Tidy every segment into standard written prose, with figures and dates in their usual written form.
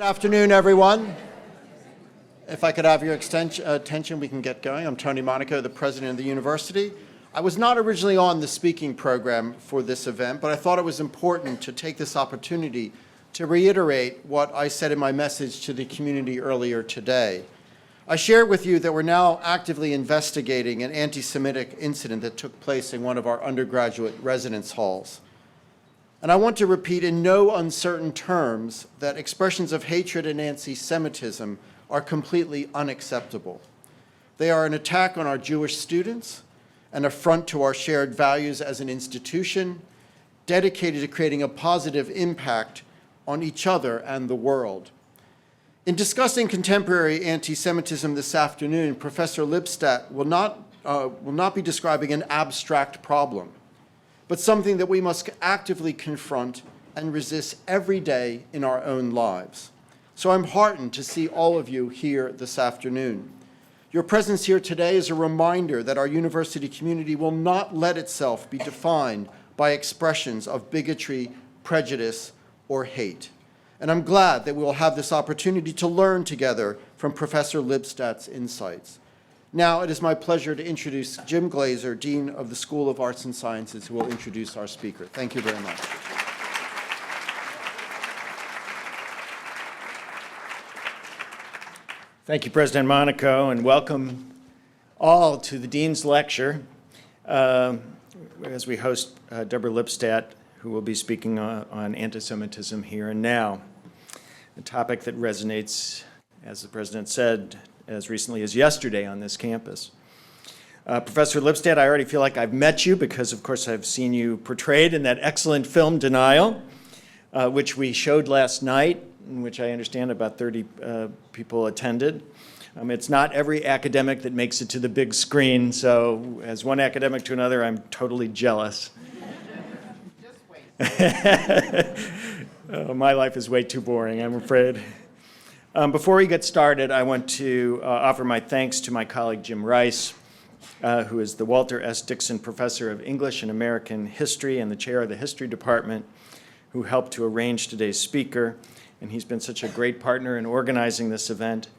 Good afternoon, everyone. If I could have your attention, we can get going. I'm Tony Monaco, the president of the university. I was not originally on the speaking program for this event, but I thought it was important to take this opportunity to reiterate what I said in my message to the community earlier today. I shared with you that we're now actively investigating an anti-Semitic incident that took place in one of our undergraduate residence halls. And I want to repeat in no uncertain terms that expressions of hatred and anti-Semitism are completely unacceptable. They are an attack on our Jewish students, an affront to our shared values as an institution, dedicated to creating a positive impact on each other and the world. In discussing contemporary anti-Semitism this afternoon, Professor Lipstadt will not be describing an abstract problem, but something that we must actively confront and resist every day in our own lives. So I'm heartened to see all of you here this afternoon. Your presence here today is a reminder that our university community will not let itself be defined by expressions of bigotry, prejudice, or hate. And I'm glad that we will have this opportunity to learn together from Professor Lipstadt's insights. Now it is my pleasure to introduce Jim Glaser, Dean of the School of Arts and Sciences, who will introduce our speaker. Thank you very much. Thank you, President Monaco, and welcome all to the Dean's Lecture as we host Deborah Lipstadt, who will be speaking on anti-Semitism here and now, a topic that resonates, as the President said, as recently as yesterday on this campus. Professor Lipstadt, I already feel like I've met you because, of course, I've seen you portrayed in that excellent film, Denial, which we showed last night, in which I understand about 30 people attended. It's not every academic that makes it to the big screen, so as one academic to another, I'm totally jealous. Just wait. My life is way too boring, I'm afraid. Before we get started, I want to offer my thanks to my colleague Jim Rice, who is the Walter S. Dixon Professor of English and American History and the chair of the History Department, who helped to arrange today's speaker. And he's been such a great partner in organizing this event.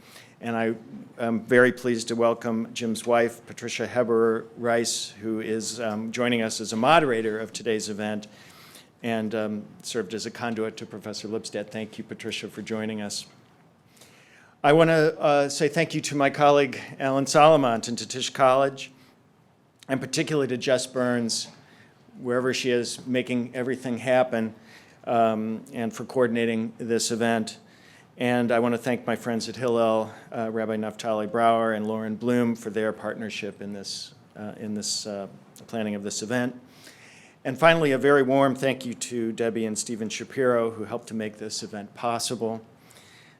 And I am very pleased to welcome Jim's wife, Patricia Heberer Rice, who is joining us as a moderator of today's event and served as a conduit to Professor Lipstadt. Thank you, Patricia, for joining us. I want to say thank you to my colleague, Alan Solomont, and to Tisch College, and particularly to Jess Burns, wherever she is, making everything happen, and for coordinating this event. And I want to thank my friends at Hillel, Rabbi Naftali Brower and Lauren Bloom, for their partnership in this planning of this event. And finally, a very warm thank you to Debbie and Stephen Shapiro, who helped to make this event possible.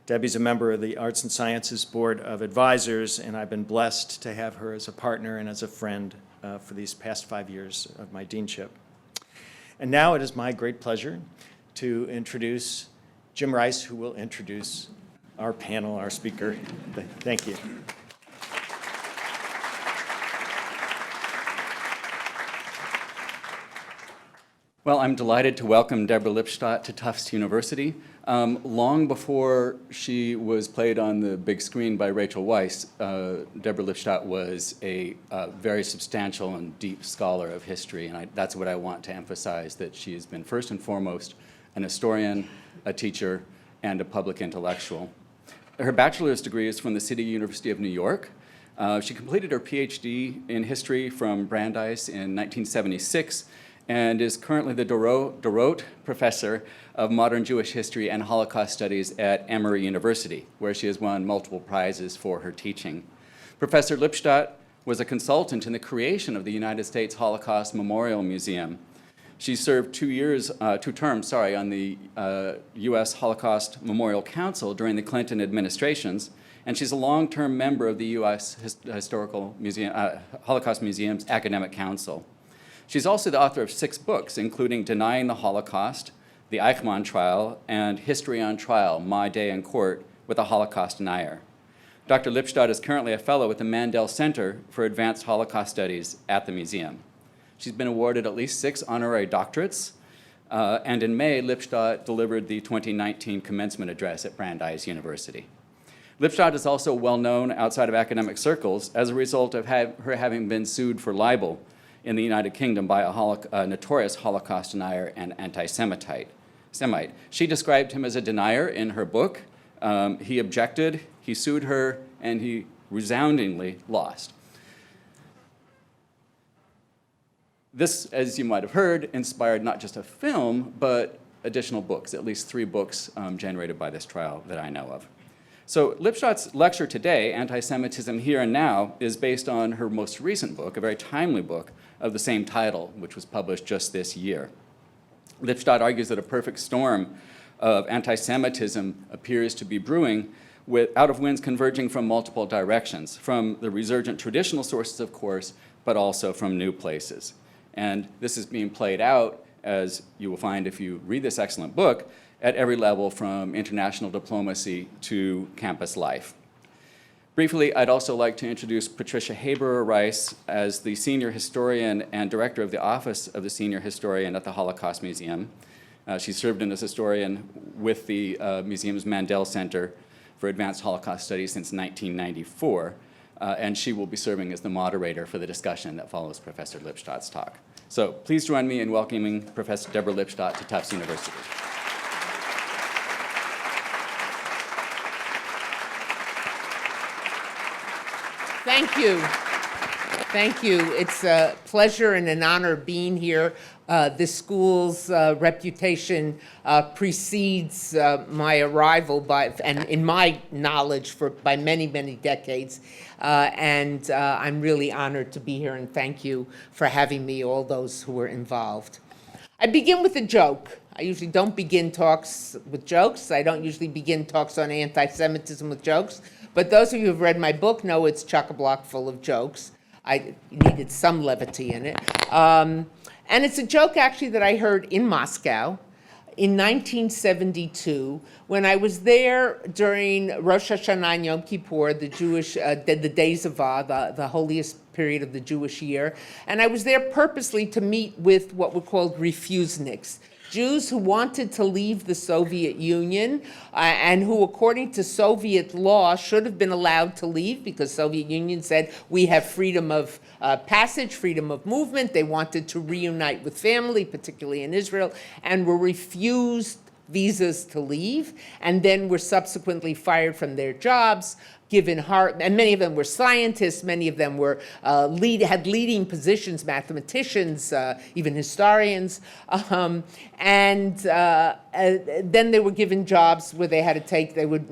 Debbie's a member of the Arts and Sciences Board of Advisors, and I've been blessed to have her as a partner and as a friend for these past 5 years of my deanship. And now it is my great pleasure to introduce Jim Rice, who will introduce our panel, our speaker. Thank you. Well, I'm delighted to welcome Deborah Lipstadt to Tufts University. Long before she was played on the big screen by Rachel Weisz, Deborah Lipstadt was a very substantial and deep scholar of history, and that's what I want to emphasize, that she has been first and foremost an historian, a teacher, and a public intellectual. Her bachelor's degree is from the City University of New York. She completed her PhD in history from Brandeis in 1976, and is currently the Dorot Professor of Modern Jewish History and Holocaust Studies at Emory University, where she has won multiple prizes for her teaching. Professor Lipstadt was a consultant in the creation of the United States Holocaust Memorial Museum. She served 2 terms on the U.S. Holocaust Memorial Council during the Clinton administrations, and she's a long-term member of the U.S. Holocaust Museum's Academic Council. She's also the author of 6 books, including Denying the Holocaust, The Eichmann Trial, and History on Trial, My Day in Court with a Holocaust Denier. Dr. Lipstadt is currently a fellow at the Mandel Center for Advanced Holocaust Studies at the museum. She's been awarded at least 6 honorary doctorates, And in May, Lipstadt delivered the 2019 commencement address at Brandeis University. Lipstadt is also well known outside of academic circles as a result of her having been sued for libel in the United Kingdom by a notorious Holocaust denier and anti-Semite. She described him as a denier in her book. He objected, he sued her, and he resoundingly lost. This, as you might have heard, inspired not just a film, but additional books, at least 3 books generated by this trial that I know of. So Lipstadt's lecture today, Antisemitism Here and Now, is based on her most recent book, a very timely book of the same title, which was published just this year. Lipstadt argues that a perfect storm of anti-Semitism appears to be brewing, out of winds converging from multiple directions, from the resurgent traditional sources, of course, but also from new places. And this is being played out, as you will find if you read this excellent book, at every level from international diplomacy to campus life. Briefly, I'd also like to introduce Patricia Haberer-Rice as the senior historian and director of the Office of the Senior Historian at the Holocaust Museum. She served as historian with the museum's Mandel Center for Advanced Holocaust Studies since 1994, and she will be serving as the moderator for the discussion that follows Professor Lipstadt's talk. So please join me in welcoming Professor Deborah Lipstadt to Tufts University. Thank you. Thank you. It's a pleasure and an honor being here. This school's reputation precedes my arrival and in my knowledge by many, many decades. And I'm really honored to be here, and thank you for having me, all those who were involved. I begin with a joke. I usually don't begin talks with jokes. I don't usually begin talks on anti-Semitism with jokes. But those of you who have read my book know it's chock-a-block full of jokes. I needed some levity in it. And it's a joke, actually, that I heard in Moscow in 1972 when I was there during Rosh Hashanah and Yom Kippur, the days of Awe, the holiest period of the Jewish year. And I was there purposely to meet with what were called refuseniks, Jews who wanted to leave the Soviet Union and who, according to Soviet law, should have been allowed to leave because Soviet Union said we have freedom of passage, freedom of movement. They wanted to reunite with family, particularly in Israel, and were refused visas to leave, and then were subsequently fired from their jobs, and many of them were scientists, many of them were had leading positions, mathematicians, even historians, and then they were given jobs where they had to they would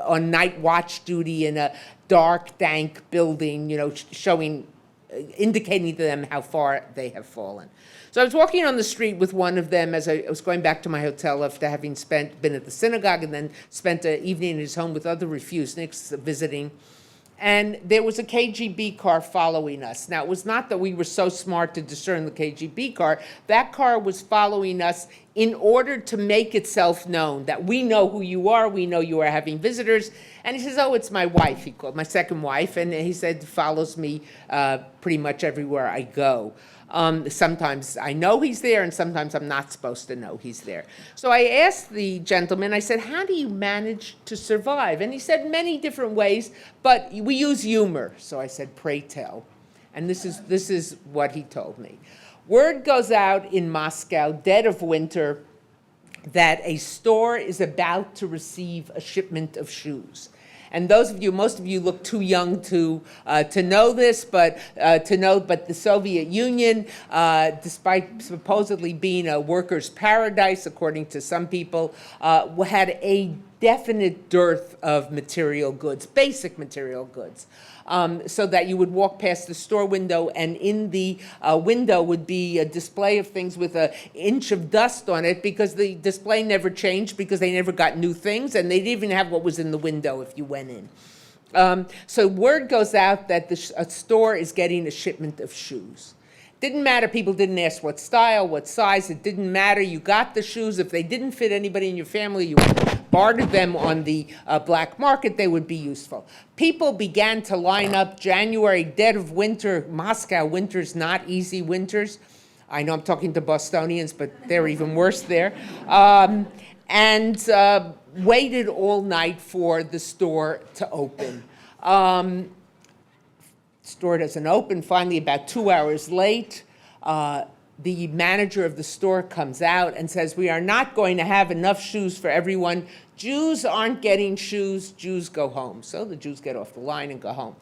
on night watch duty in a dark, dank building, indicating to them how far they have fallen. So I was walking on the street with one of them as I was going back to my hotel after having been at the synagogue and then spent an evening in his home with other refuseniks visiting. And there was a KGB car following us. Now, it was not that we were so smart to discern the KGB car. That car was following us in order to make itself known that we know who you are, we know you are having visitors. And he says, oh, it's my wife, he called, my second wife. And he said, follows me pretty much everywhere I go. Sometimes I know he's there, and sometimes I'm not supposed to know he's there. So I asked the gentleman, I said, how do you manage to survive? And he said, many different ways, but we use humor. So I said, pray tell. And this is what he told me. Word goes out in Moscow, dead of winter, that a store is about to receive a shipment of shoes. And most of you look too young to know this, but the Soviet Union, despite supposedly being a workers' paradise, according to some people, had a definite dearth of material goods, basic material goods. So that you would walk past the store window, and in the window would be a display of things with an inch of dust on it, because the display never changed, because they never got new things, and they didn't even have what was in the window if you went in. So word goes out that a store is getting a shipment of shoes. Didn't matter, people didn't ask what style, what size, it didn't matter. You got the shoes. If they didn't fit anybody in your family, you bartered them on the black market, they would be useful. People began to line up January, dead of winter, Moscow winters, not easy winters. I know I'm talking to Bostonians, but they're even worse there. And waited all night for the store to open. Store doesn't open. Finally, about 2 hours late, the manager of the store comes out and says, "We are not going to have enough shoes for everyone. Jews aren't getting shoes. Jews go home." So the Jews get off the line and go home.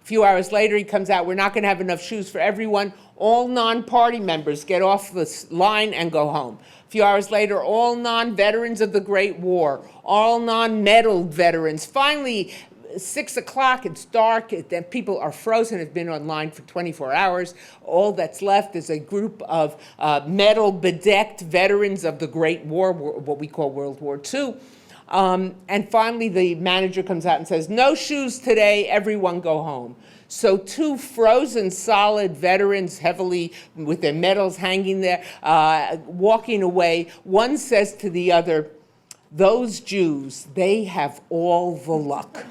A few hours later, he comes out, "We're not going to have enough shoes for everyone. All non-party members get off the line and go home." A few hours later, all non-veterans of the Great War, all non-medaled veterans. Finally, 6 o'clock, it's dark, then people are frozen, have been online for 24 hours. All that's left is a group of medal-bedecked veterans of the Great War, what we call World War II. And finally, the manager comes out and says, "No shoes today, everyone go home." So two frozen solid veterans, heavily with their medals hanging there, walking away. One says to the other, "Those Jews, they have all the luck."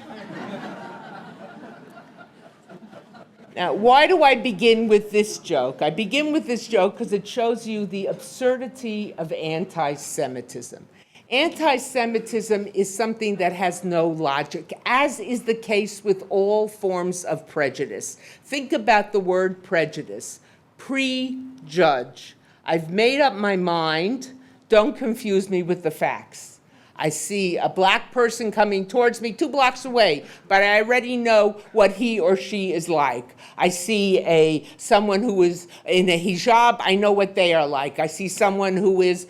Now, why do I begin with this joke? I begin with this joke because it shows you the absurdity of anti-Semitism. Anti-Semitism is something that has no logic, as is the case with all forms of prejudice. Think about the word prejudice. Prejudge. I've made up my mind. Don't confuse me with the facts. I see a black person coming towards me 2 blocks away, but I already know what he or she is like. I see someone who is in a hijab, I know what they are like. I see someone who is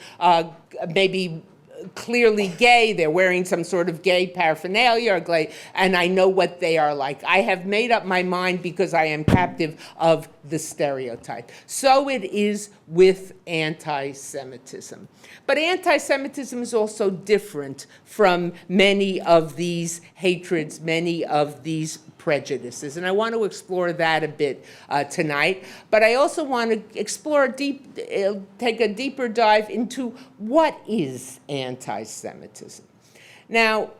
maybe clearly gay, they're wearing some sort of gay paraphernalia, and I know what they are like. I have made up my mind because I am captive of the stereotype. So it is with anti-Semitism. But anti-Semitism is also different from many of these hatreds, many of these prejudices. And I want to explore that a bit tonight. But I also want to explore take a deeper dive into what is anti-Semitism. Now,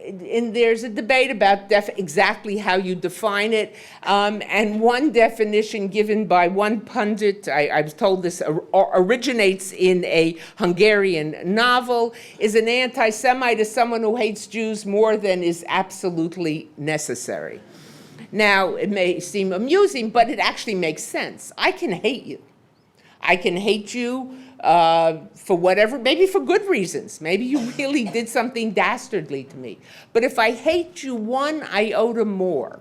there's a debate about exactly how you define it. And one definition given by one pundit, I was told this originates in a Hungarian novel, is an anti-Semite is someone who hates Jews more than is absolutely necessary. Now, it may seem amusing, but it actually makes sense. I can hate you. I can hate you for whatever, maybe for good reasons. Maybe you really did something dastardly to me. But if I hate you 1 iota more,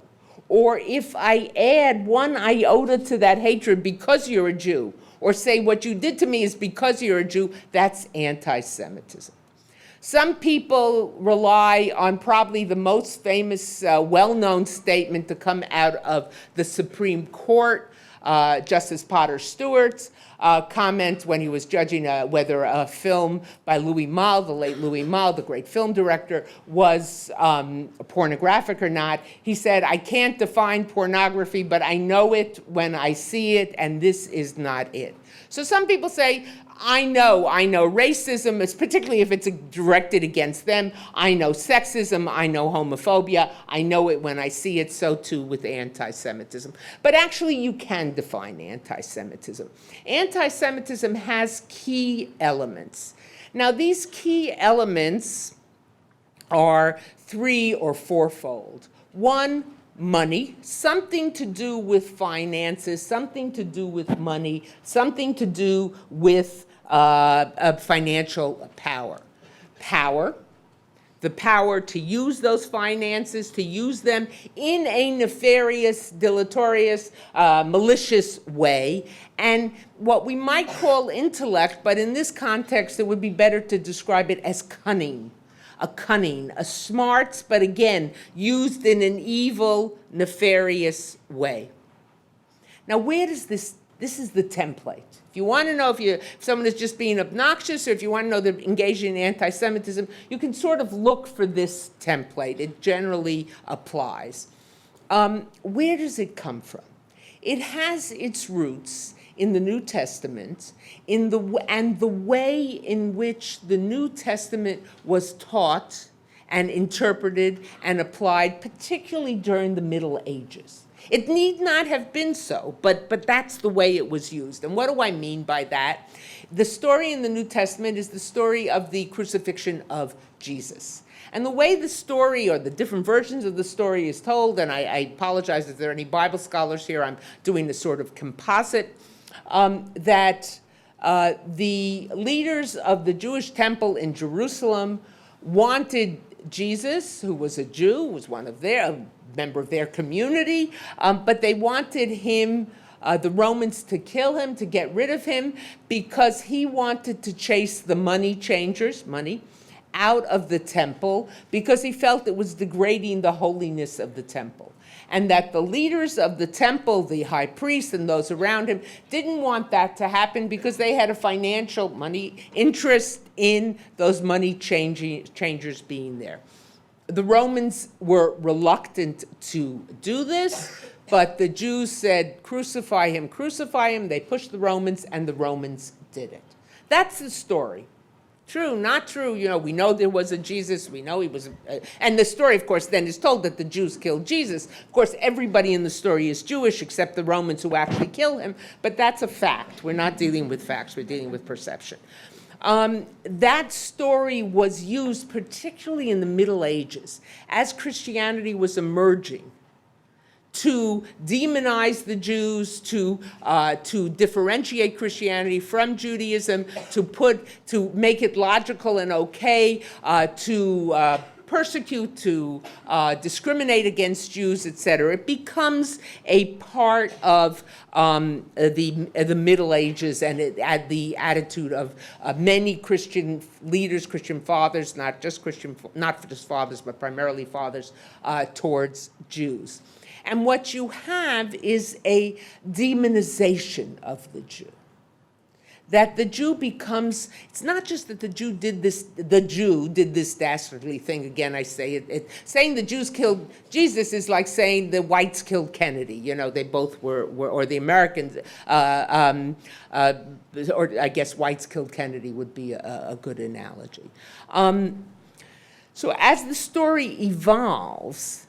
or if I add 1 iota to that hatred because you're a Jew, or say what you did to me is because you're a Jew, that's anti-Semitism. Some people rely on probably the most famous, well-known statement to come out of the Supreme Court, Justice Potter Stewart's comment when he was judging whether a film by Louis Malle, the late Louis Malle, the great film director, was pornographic or not. He said, "I can't define pornography, but I know it when I see it, and this is not it." So some people say, I know racism, is particularly if it's directed against them. I know sexism, I know homophobia, I know it when I see it, so too with anti-Semitism. But actually you can define anti-Semitism. Anti-Semitism has key elements. Now these key elements are 3 or 4-fold. 1, money, something to do with finances, something to do with money, something to do with financial power. Power, the power to use those finances, to use them in a nefarious, deleterious, malicious way, and what we might call intellect, but in this context it would be better to describe it as cunning. A smarts, but again, used in an evil, nefarious way. Now, where does this is the template. If you want to know if someone is just being obnoxious, or if you want to know they're engaging in anti-Semitism, you can sort of look for this template. It generally applies. Where does it come from? It has its roots in the New Testament, and the way in which the New Testament was taught and interpreted and applied, particularly during the Middle Ages. It need not have been so, but that's the way it was used. And what do I mean by that? The story in the New Testament is the story of the crucifixion of Jesus. And the way the story, or the different versions of the story, is told, and I apologize if there are any Bible scholars here, I'm doing a sort of composite, that the leaders of the Jewish temple in Jerusalem wanted Jesus, who was a Jew, was a member of their community, but they wanted him, the Romans, to kill him, to get rid of him, because he wanted to chase the money changers, out of the temple, because he felt it was degrading the holiness of the temple. And that the leaders of the temple, the high priest and those around him, didn't want that to happen because they had a financial interest in those money changers being there. The Romans were reluctant to do this, but the Jews said, crucify him, crucify him. They pushed the Romans, and the Romans did it. That's the story. True, not true, we know there was a Jesus, we know he was, and the story, of course, then is told that the Jews killed Jesus. Of course, everybody in the story is Jewish except the Romans who actually kill him, but that's a fact. We're not dealing with facts, we're dealing with perception. That story was used particularly in the Middle Ages as Christianity was emerging to demonize the Jews, to differentiate Christianity from Judaism, to make it logical and okay, to persecute, to discriminate against Jews, etc. It becomes a part of the Middle Ages and the attitude of many Christian leaders, Christian fathers, not just fathers, but primarily fathers, towards Jews. And what you have is a demonization of the Jew. That the Jew becomes, it's not just that the Jew did this dastardly thing. Again, I say it saying the Jews killed Jesus is like saying the whites killed Kennedy. They both were or the Americans, or I guess whites killed Kennedy would be a good analogy. So as the story evolves,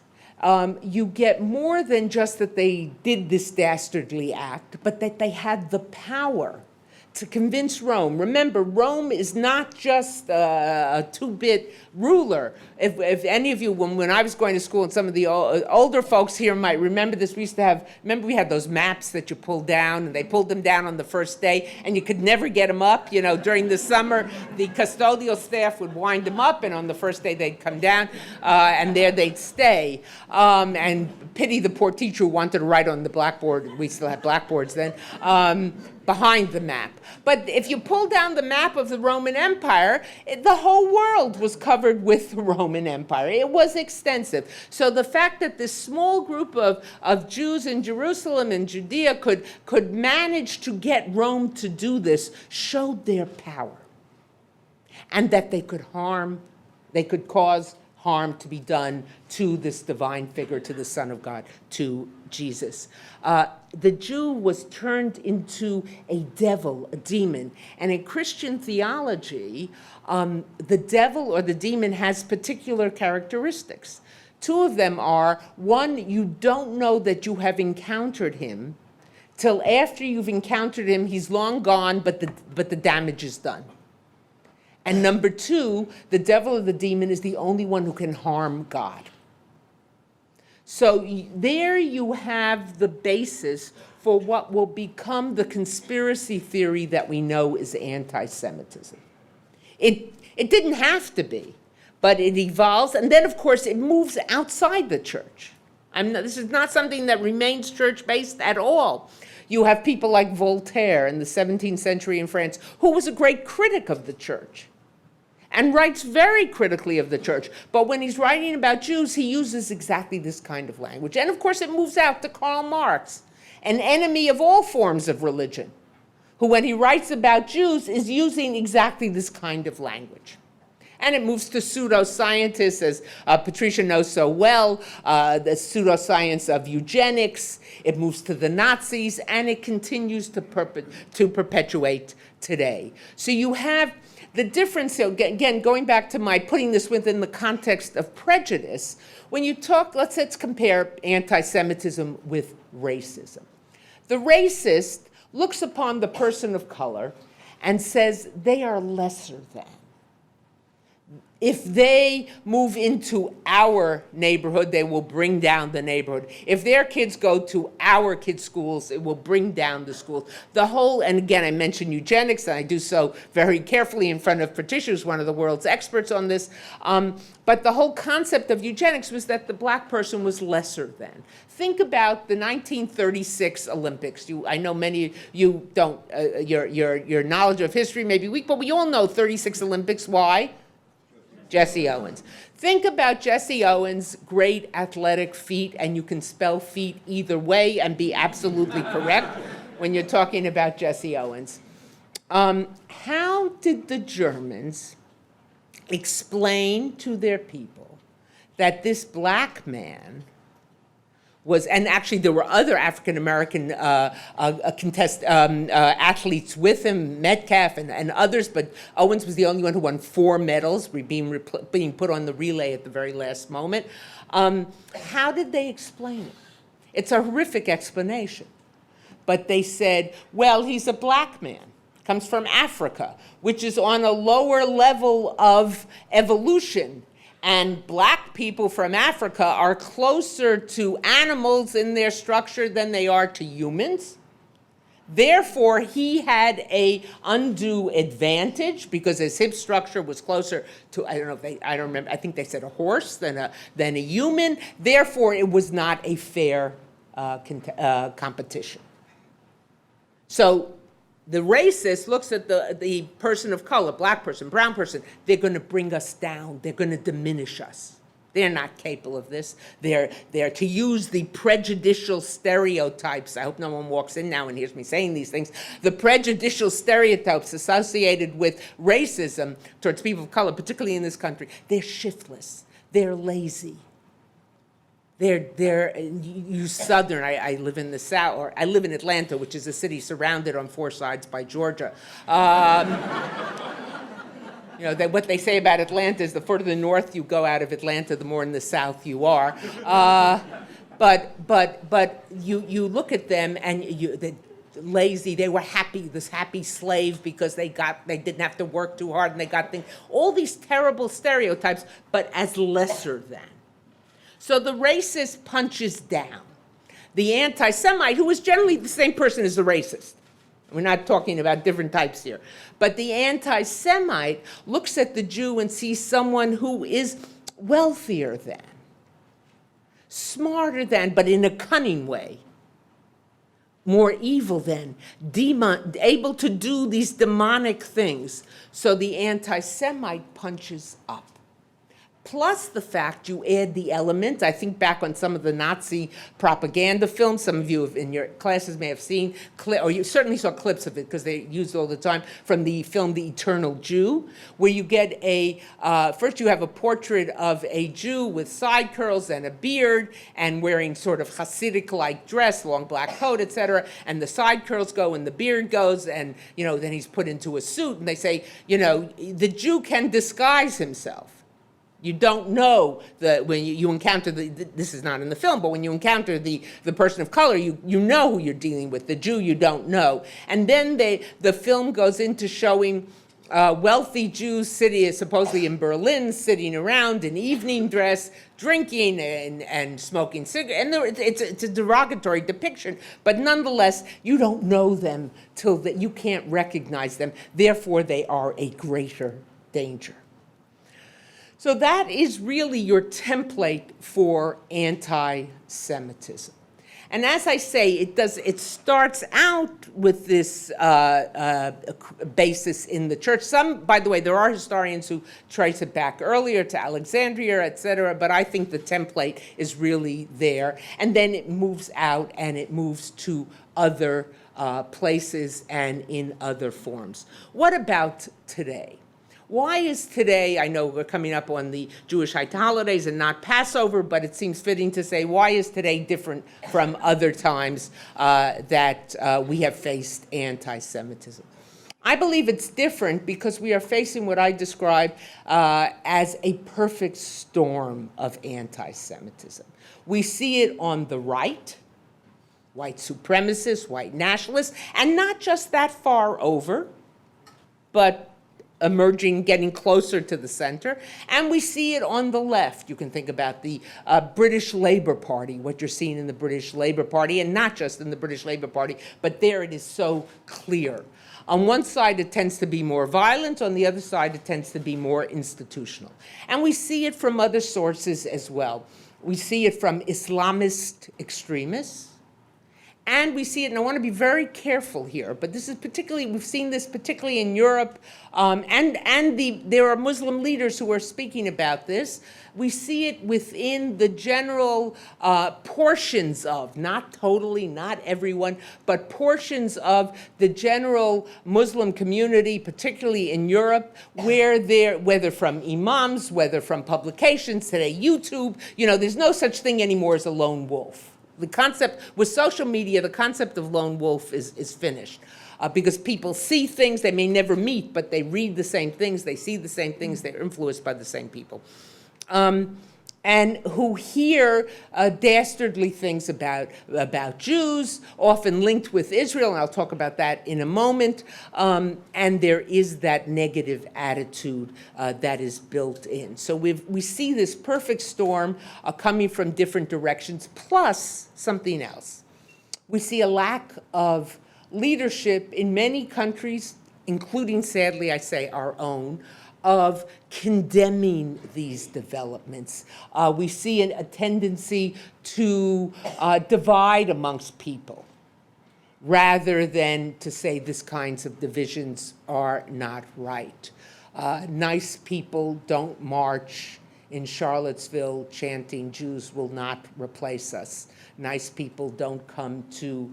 you get more than just that they did this dastardly act, but that they had the power to convince Rome. Remember, Rome is not just a two-bit ruler. If any of you, when I was going to school, and some of the older folks here might remember this, we had those maps that you pulled down, and they pulled them down on the first day, and you could never get them up. During the summer, the custodial staff would wind them up, and on the first day they'd come down, and there they'd stay. And pity the poor teacher who wanted to write on the blackboard. We still had blackboards then. Behind the map. But if you pull down the map of the Roman Empire, the whole world was covered with the Roman Empire. It was extensive. So the fact that this small group of Jews in Jerusalem and Judea could manage to get Rome to do this showed their power. And that they could cause harm to be done to this divine figure, to the Son of God, to Jesus. The Jew was turned into a devil, a demon. And in Christian theology, the devil or the demon has particular characteristics. Two of them are, one, you don't know that you have encountered him till after you've encountered him, he's long gone, but the damage is done. And number two, the devil or the demon is the only one who can harm God. So there you have the basis for what will become the conspiracy theory that we know is anti-Semitism. It didn't have to be, but it evolves, and then of course it moves outside the church. This is not something that remains church-based at all. You have people like Voltaire in the 17th century in France, who was a great critic of the church and writes very critically of the church. But when he's writing about Jews, he uses exactly this kind of language. And of course, it moves out to Karl Marx, an enemy of all forms of religion, who, when he writes about Jews, is using exactly this kind of language. And it moves to pseudoscientists, as Patricia knows so well, the pseudoscience of eugenics. It moves to the Nazis, and it continues to perpetuate today. So you have The difference, so again, going back to my putting this within the context of prejudice, when you talk, let's compare anti-Semitism with racism. The racist looks upon the person of color and says they are lesser than. If they move into our neighborhood, they will bring down the neighborhood. If their kids go to our kids' schools, it will bring down the schools. The whole, and again, I mentioned eugenics, and I do so very carefully in front of Patricia, who's one of the world's experts on this. But the whole concept of eugenics was that the black person was lesser than. Think about the 1936 Olympics. I know many of you don't, your knowledge of history may be weak, but we all know 36 Olympics. Why? Jesse Owens. Think about Jesse Owens' great athletic feat, and you can spell feat either way and be absolutely correct when you're talking about Jesse Owens. How did the Germans explain to their people that this black man was, and actually there were other African-American athletes with him, Metcalf and others, but Owens was the only one who won 4 medals, being put on the relay at the very last moment. How did they explain it? It's a horrific explanation. But they said, well, he's a black man, comes from Africa, which is on a lower level of evolution. And black people from Africa are closer to animals in their structure than they are to humans. Therefore, he had an undue advantage because his hip structure was closer to, I don't remember, I think they said a horse than a human. Therefore, it was not a fair competition. So the racist looks at the person of color, black person, brown person, they're going to bring us down. They're going to diminish us. They're not capable of this. They're to use the prejudicial stereotypes. I hope no one walks in now and hears me saying these things. The prejudicial stereotypes associated with racism towards people of color, particularly in this country, they're shiftless. They're lazy. You Southern, I live in the South, or I live in Atlanta, which is a city surrounded on 4 sides by Georgia. What they say about Atlanta is the further north you go out of Atlanta, the more in the South you are. But you look at them and they're lazy. They were happy, this happy slave because they didn't have to work too hard and they got things. All these terrible stereotypes, but as lesser than. So the racist punches down. The anti-Semite, who is generally the same person as the racist. We're not talking about different types here. But the anti-Semite looks at the Jew and sees someone who is wealthier than, smarter than, but in a cunning way, more evil than, able to do these demonic things. So the anti-Semite punches up. Plus the fact you add the element, I think back on some of the Nazi propaganda films, some of you in your classes may have seen, or you certainly saw clips of it because they used it all the time, from the film The Eternal Jew, where you get first you have a portrait of a Jew with side curls and a beard and wearing sort of Hasidic-like dress, long black coat, etc., and the side curls go and the beard goes, and then he's put into a suit, and they say, the Jew can disguise himself. You don't know when you encounter this is not in the film, but when you encounter the person of color, you know who you're dealing with. The Jew you don't know. And then the film goes into showing wealthy Jews supposedly in Berlin, sitting around in evening dress, drinking and smoking cigarettes. And it's a derogatory depiction, but nonetheless, you don't know them till that you can't recognize them. Therefore, they are a greater danger. So that is really your template for anti-Semitism. And as I say, it starts out with this basis in the church. By the way, there are historians who trace it back earlier to Alexandria, et cetera, but I think the template is really there. And then it moves out and it moves to other places and in other forms. What about today? Why is today, I know we're coming up on the Jewish holidays and not Passover, but it seems fitting to say, why is today different from other times that we have faced anti-Semitism? I believe it's different because we are facing what I describe as a perfect storm of anti-Semitism. We see it on the right, white supremacists, white nationalists, and not just that far over, but emerging, getting closer to the center. And we see it on the left. You can think about the British Labour Party, what you're seeing in the British Labour Party, and not just in the British Labour Party, but there it is so clear. On one side, it tends to be more violent. On the other side, it tends to be more institutional. And we see it from other sources as well. We see it from Islamist extremists. And we see it, and I want to be very careful here, but this is particularly, we've seen this particularly in Europe, there are Muslim leaders who are speaking about this. We see it within the general portions of, not totally, not everyone, but portions of the general Muslim community, particularly in Europe, where whether from imams, whether from publications, today YouTube, there's no such thing anymore as a lone wolf. The concept, with social media, the concept of lone wolf is finished. Because people see things they may never meet, but they read the same things, they see the same things, they're influenced by the same people. And who hear dastardly things about Jews, often linked with Israel, and I'll talk about that in a moment. And there is that negative attitude that is built in. So we see this perfect storm coming from different directions, plus something else. We see a lack of leadership in many countries, including, sadly, I say, our own, of condemning these developments. We see a tendency to divide amongst people rather than to say these kinds of divisions are not right. Nice people don't march in Charlottesville chanting, "Jews will not replace us." Nice people don't come to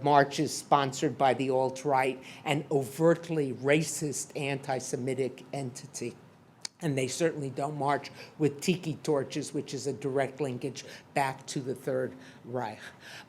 marches sponsored by the alt-right and overtly racist anti-Semitic entity. And they certainly don't march with tiki torches, which is a direct linkage back to the Third Reich.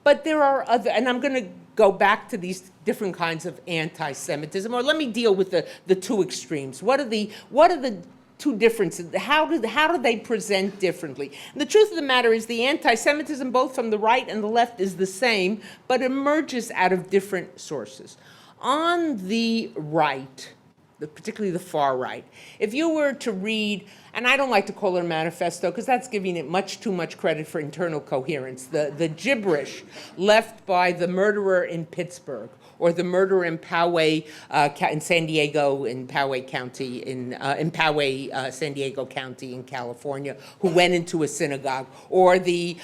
But there are other, and I'm going to go back to these different kinds of anti-Semitism, or let me deal with the two extremes. What are the two differences? How do they present differently? And the truth of the matter is the anti-Semitism, both from the right and the left, is the same, but emerges out of different sources. On the right, particularly the far right, if you were to read, and I don't like to call it a manifesto because that's giving it too much credit for internal coherence, the gibberish left by the murderer in Pittsburgh, or the murderer in Poway, in San Diego, in Poway County, in Poway, San Diego County in California, who went into a synagogue, or the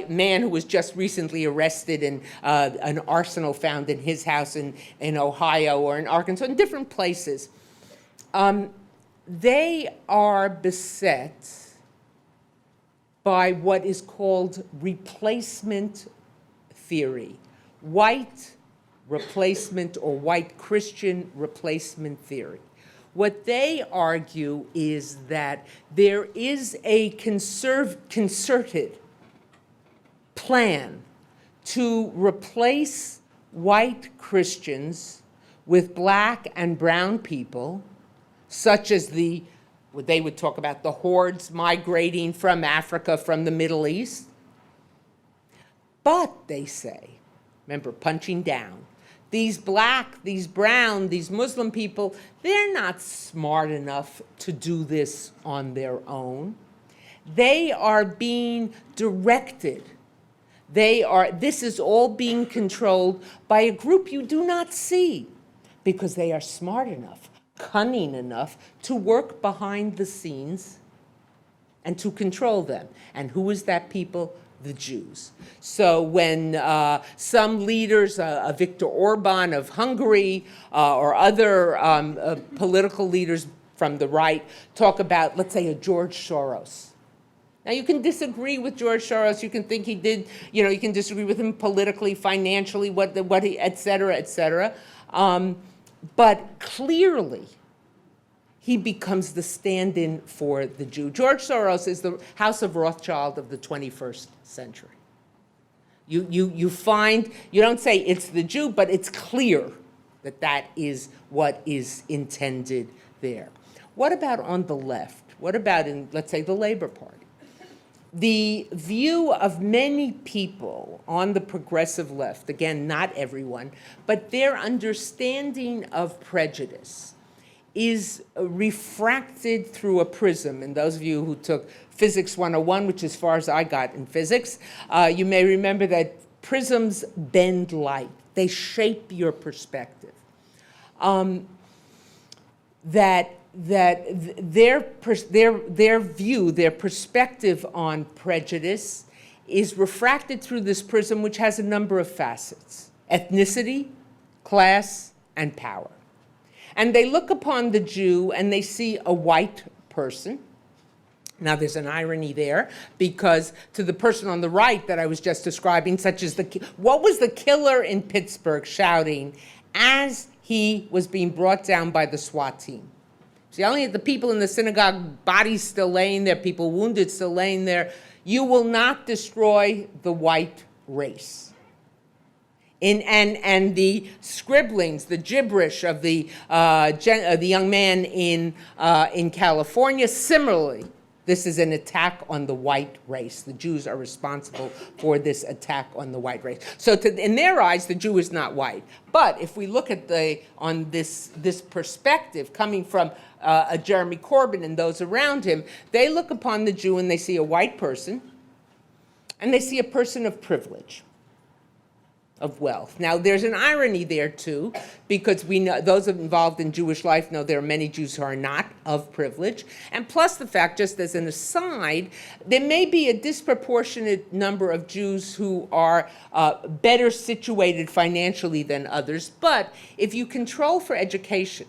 man who was just recently arrested in an arsenal found in his house in Ohio or in Arkansas, in different places. They are beset by what is called replacement theory, white replacement or white Christian replacement theory. What they argue is that there is a concerted plan to replace white Christians with black and brown people, such as what they would talk about, the hordes migrating from Africa, from the Middle East. But, they say, remember, punching down, these black, these brown, these Muslim people, they're not smart enough to do this on their own. They are being directed. This is all being controlled by a group you do not see, because they are smart enough, cunning enough to work behind the scenes and to control them. And who is that people? The Jews. So when some leaders, Viktor Orban of Hungary, or other political leaders from the right talk about, let's say, a George Soros. Now, you can disagree with George Soros. You can think he did, you can disagree with him politically, financially, et cetera, et cetera. But clearly, he becomes the stand-in for the Jew. George Soros is the House of Rothschild of the 21st century. You find, you don't say it's the Jew, but it's clear that is what is intended there. What about on the left? What about in, let's say, the Labor Party? The view of many people on the progressive left, again, not everyone, but their understanding of prejudice is refracted through a prism. And those of you who took Physics 101, which as far as I got in physics, you may remember that prisms bend light. They shape your perspective. That their view, their perspective on prejudice is refracted through this prism, which has a number of facets: ethnicity, class, and power. And they look upon the Jew and they see a white person. Now, there's an irony there, because to the person on the right that I was just describing, such as what was the killer in Pittsburgh shouting as he was being brought down by the SWAT team? See, only the people in the synagogue, bodies still laying there, people wounded still laying there. You will not destroy the white race. And the scribblings, the gibberish of the young man in California, similarly, this is an attack on the white race. The Jews are responsible for this attack on the white race. So in their eyes, the Jew is not white. But if we look at on this perspective coming from Jeremy Corbyn and those around him, they look upon the Jew and they see a white person, and they see a person of privilege, of wealth. Now, there's an irony there, too, because we know those involved in Jewish life know there are many Jews who are not of privilege. And plus the fact, just as an aside, there may be a disproportionate number of Jews who are better situated financially than others. But if you control for education,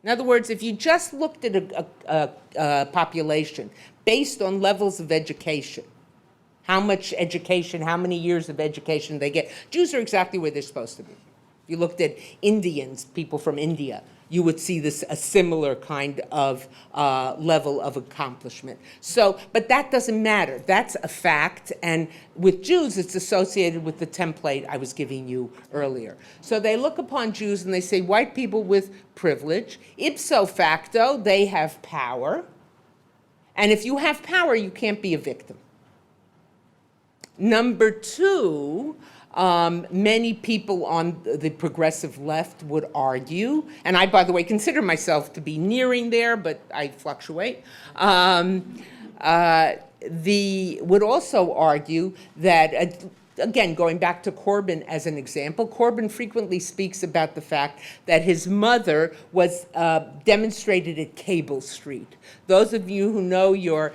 in other words, if you just looked at a population based on levels of education, how much education, how many years of education they get. Jews are exactly where they're supposed to be. If you looked at Indians, people from India, you would see a similar kind of level of accomplishment. So, but that doesn't matter. That's a fact. And with Jews, it's associated with the template I was giving you earlier. So they look upon Jews and they say, white people with privilege. Ipso facto, they have power. And if you have power, you can't be a victim. Number two, many people on the progressive left would argue, and I, by the way, consider myself to be nearing there, but I fluctuate, would also argue that, again, going back to Corbyn as an example, Corbyn frequently speaks about the fact that his mother was demonstrated at Cable Street. Those of you who know your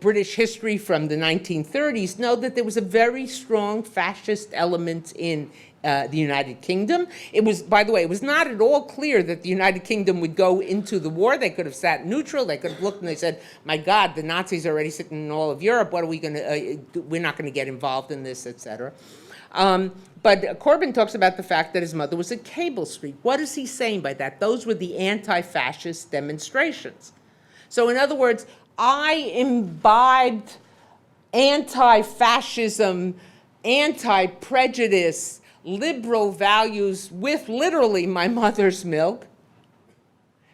British history from the 1930s know that there was a very strong fascist element in the United Kingdom. It was, by the way, it was not at all clear that the United Kingdom would go into the war. They could have sat neutral. They could have looked and they said, my God, the Nazis are already sitting in all of Europe. What are we going to, we're not going to get involved in this, et cetera. But Corbyn talks about the fact that his mother was at Cable Street. What is he saying by that? Those were the anti-fascist demonstrations. So in other words, I imbibed anti-fascism, anti-prejudice, liberal values with literally my mother's milk.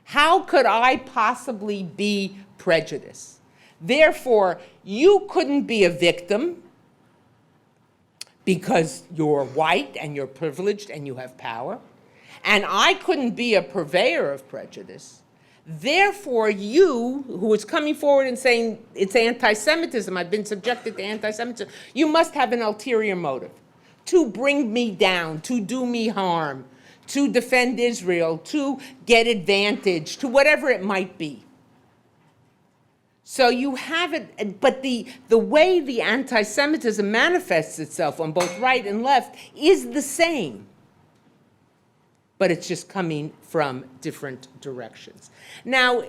How could I possibly be prejudiced? Therefore, you couldn't be a victim because you're white and you're privileged and you have power. And I couldn't be a purveyor of prejudice. Therefore, you, who is coming forward and saying it's anti-Semitism, I've been subjected to anti-Semitism, you must have an ulterior motive to bring me down, to do me harm, to defend Israel, to get advantage, to whatever it might be. So you have it, but the way the anti-Semitism manifests itself on both right and left is the same, but it's just coming from different directions. Now,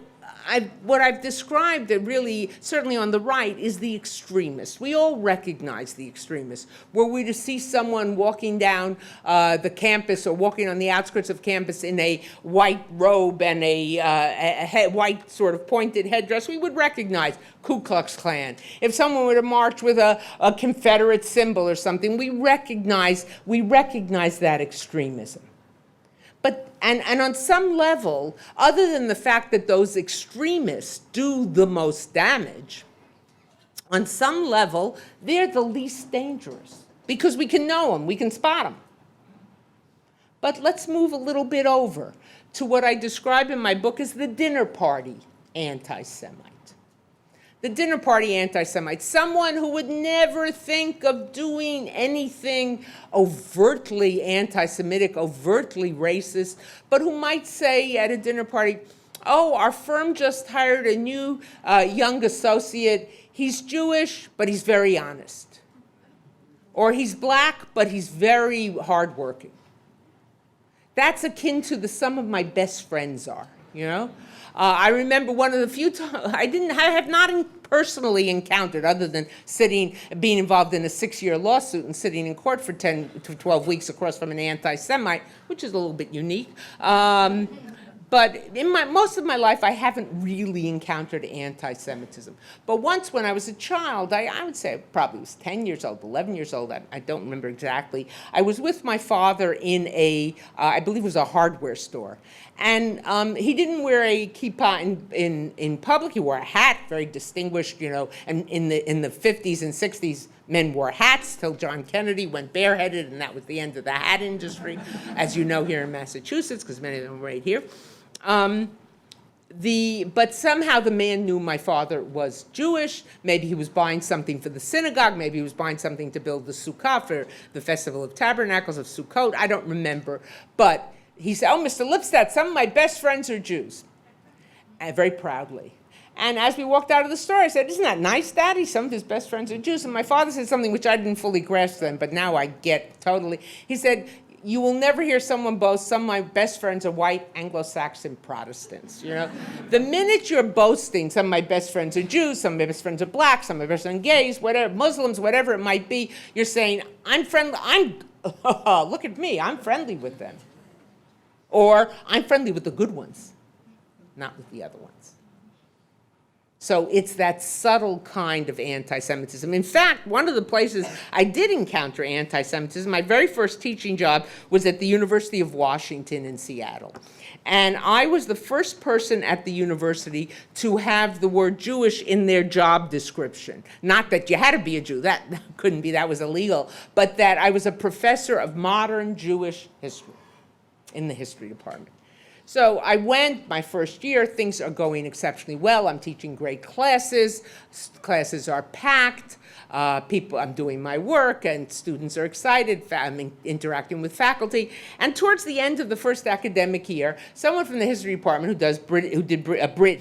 what I've described that really, certainly on the right, is the extremists. We all recognize the extremists. Were we to see someone walking down the campus or walking on the outskirts of campus in a white robe and a white sort of pointed headdress, we would recognize Ku Klux Klan. If someone were to march with a Confederate symbol or something, we recognize that extremism. And on some level, other than the fact that those extremists do the most damage, on some level, they're the least dangerous because we can know them, we can spot them. But let's move a little bit over to what I describe in my book as the dinner party anti-Semite. The dinner party anti-Semite, someone who would never think of doing anything overtly anti-Semitic, overtly racist, but who might say at a dinner party, oh, our firm just hired a new young associate. He's Jewish, but he's very honest. Or he's black, but he's very hardworking. That's akin to some of my best friends are, you know? I remember one of the few times, I have not personally encountered, other than being involved in a 6-year lawsuit and sitting in court for 10 to 12 weeks across from an anti-Semite, which is a little bit unique. But in most of my life, I haven't really encountered anti-Semitism. But once when I was a child, I would say I probably was 10 years old, 11 years old, I don't remember exactly. I was with my father in I believe it was a hardware store. And he didn't wear a kippah in public. He wore a hat, very distinguished, you know, and in the 50s and 60s, men wore hats till John Kennedy went bareheaded, and that was the end of the hat industry, as you know, here in Massachusetts, because many of them are right here. But somehow the man knew my father was Jewish. Maybe he was buying something for the synagogue. Maybe he was buying something to build the Sukkah for the Festival of Tabernacles of Sukkot. I don't remember. But he said, oh, Mr. Lipstadt, some of my best friends are Jews. And very proudly. And as we walked out of the store, I said, isn't that nice, Daddy? Some of his best friends are Jews. And my father said something which I didn't fully grasp then, but now I get totally. He said, you will never hear someone boast, some of my best friends are white Anglo-Saxon Protestants, you know? The minute you're boasting, some of my best friends are Jews, some of my best friends are black, some of my best friends are gays, whatever, Muslims, whatever it might be, you're saying, I'm friendly, look at me, I'm friendly with them. Or, I'm friendly with the good ones, not with the other ones. So it's that subtle kind of anti-Semitism. In fact, one of the places I did encounter anti-Semitism, my very first teaching job was at the University of Washington in Seattle. And I was the first person at the university to have the word Jewish in their job description. Not that you had to be a Jew, that couldn't be, that was illegal, but that I was a professor of modern Jewish history in the history department. So I went, my first year, things are going exceptionally well. I'm teaching great classes. Classes are packed. I'm doing my work, and students are excited. I'm interacting with faculty. And towards the end of the first academic year, someone from the history department who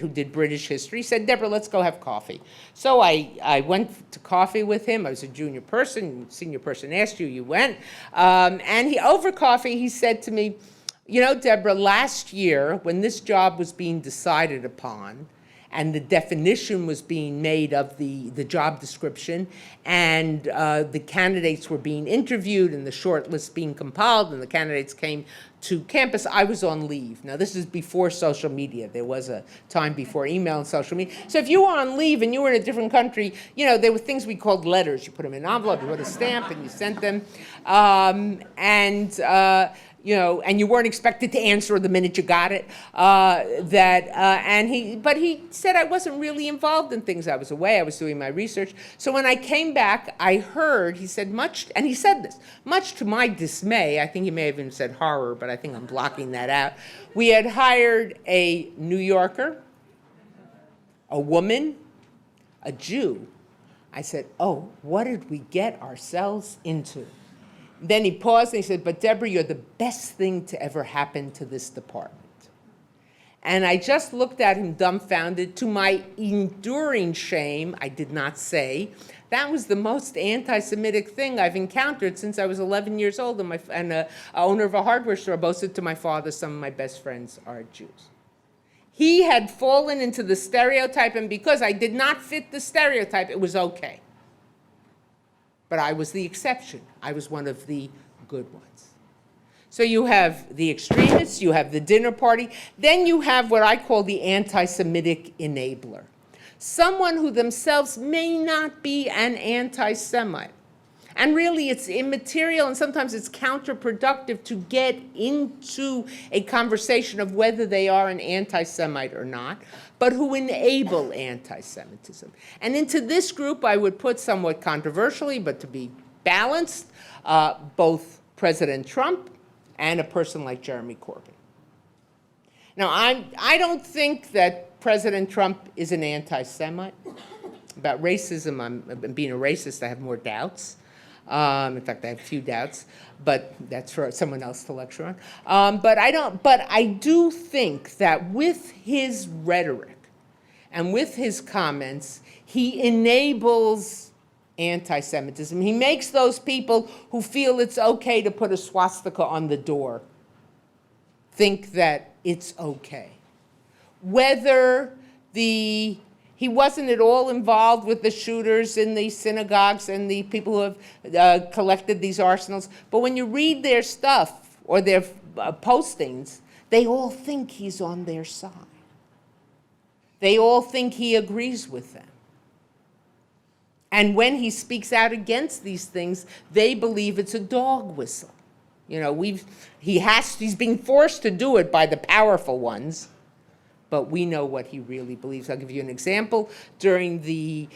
did British history said, Deborah, let's go have coffee. So I went to coffee with him. I was a junior person. Senior person asked you, you went. And over coffee, he said to me, you know, Deborah, last year, when this job was being decided upon, and the definition was being made of the job description, and the candidates were being interviewed, and the short list being compiled, and the candidates came to campus, I was on leave. Now, this is before social media. There was a time before email and social media. So if you were on leave and you were in a different country, you know, there were things we called letters. You put them in an envelope, you put a stamp, and you sent them. You know, and you weren't expected to answer the minute you got it. But he said I wasn't really involved in things. I was away. I was doing my research. So when I came back, I heard, he said, much to my dismay, I think he may have even said horror, but I think I'm blocking that out. We had hired a New Yorker, a woman, a Jew. I said, oh, what did we get ourselves into? Then he paused and he said, but Deborah, you're the best thing to ever happen to this department. And I just looked at him dumbfounded. To my enduring shame, I did not say, that was the most anti-Semitic thing I've encountered since I was 11 years old, and an owner of a hardware store boasted to my father, some of my best friends are Jews. He had fallen into the stereotype, and because I did not fit the stereotype, it was okay. But I was the exception. I was one of the good ones. So you have the extremists, you have the dinner party, then you have what I call the anti-Semitic enabler. Someone who themselves may not be an anti-Semite. And really, it's immaterial, and sometimes it's counterproductive to get into a conversation of whether they are an anti-Semite or not, but who enable anti-Semitism. And into this group, I would put, somewhat controversially, but to be balanced, both President Trump and a person like Jeremy Corbyn. Now, I don't think that President Trump is an anti-Semite. About racism, I'm being a racist, I have more doubts. In fact, I have few doubts, but that's for someone else to lecture on. But I do think that with his rhetoric and with his comments, he enables anti-Semitism. He makes those people who feel it's okay to put a swastika on the door think that it's okay. Whether he wasn't at all involved with the shooters in the synagogues and the people who have collected these arsenals. But when you read their stuff or their postings, they all think he's on their side. They all think he agrees with them. And when he speaks out against these things, they believe it's a dog whistle. You know, he's being forced to do it by the powerful ones. But we know what he really believes. I'll give you an example. During the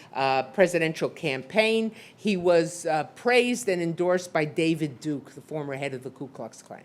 presidential campaign, he was praised and endorsed by David Duke, the former head of the Ku Klux Klan.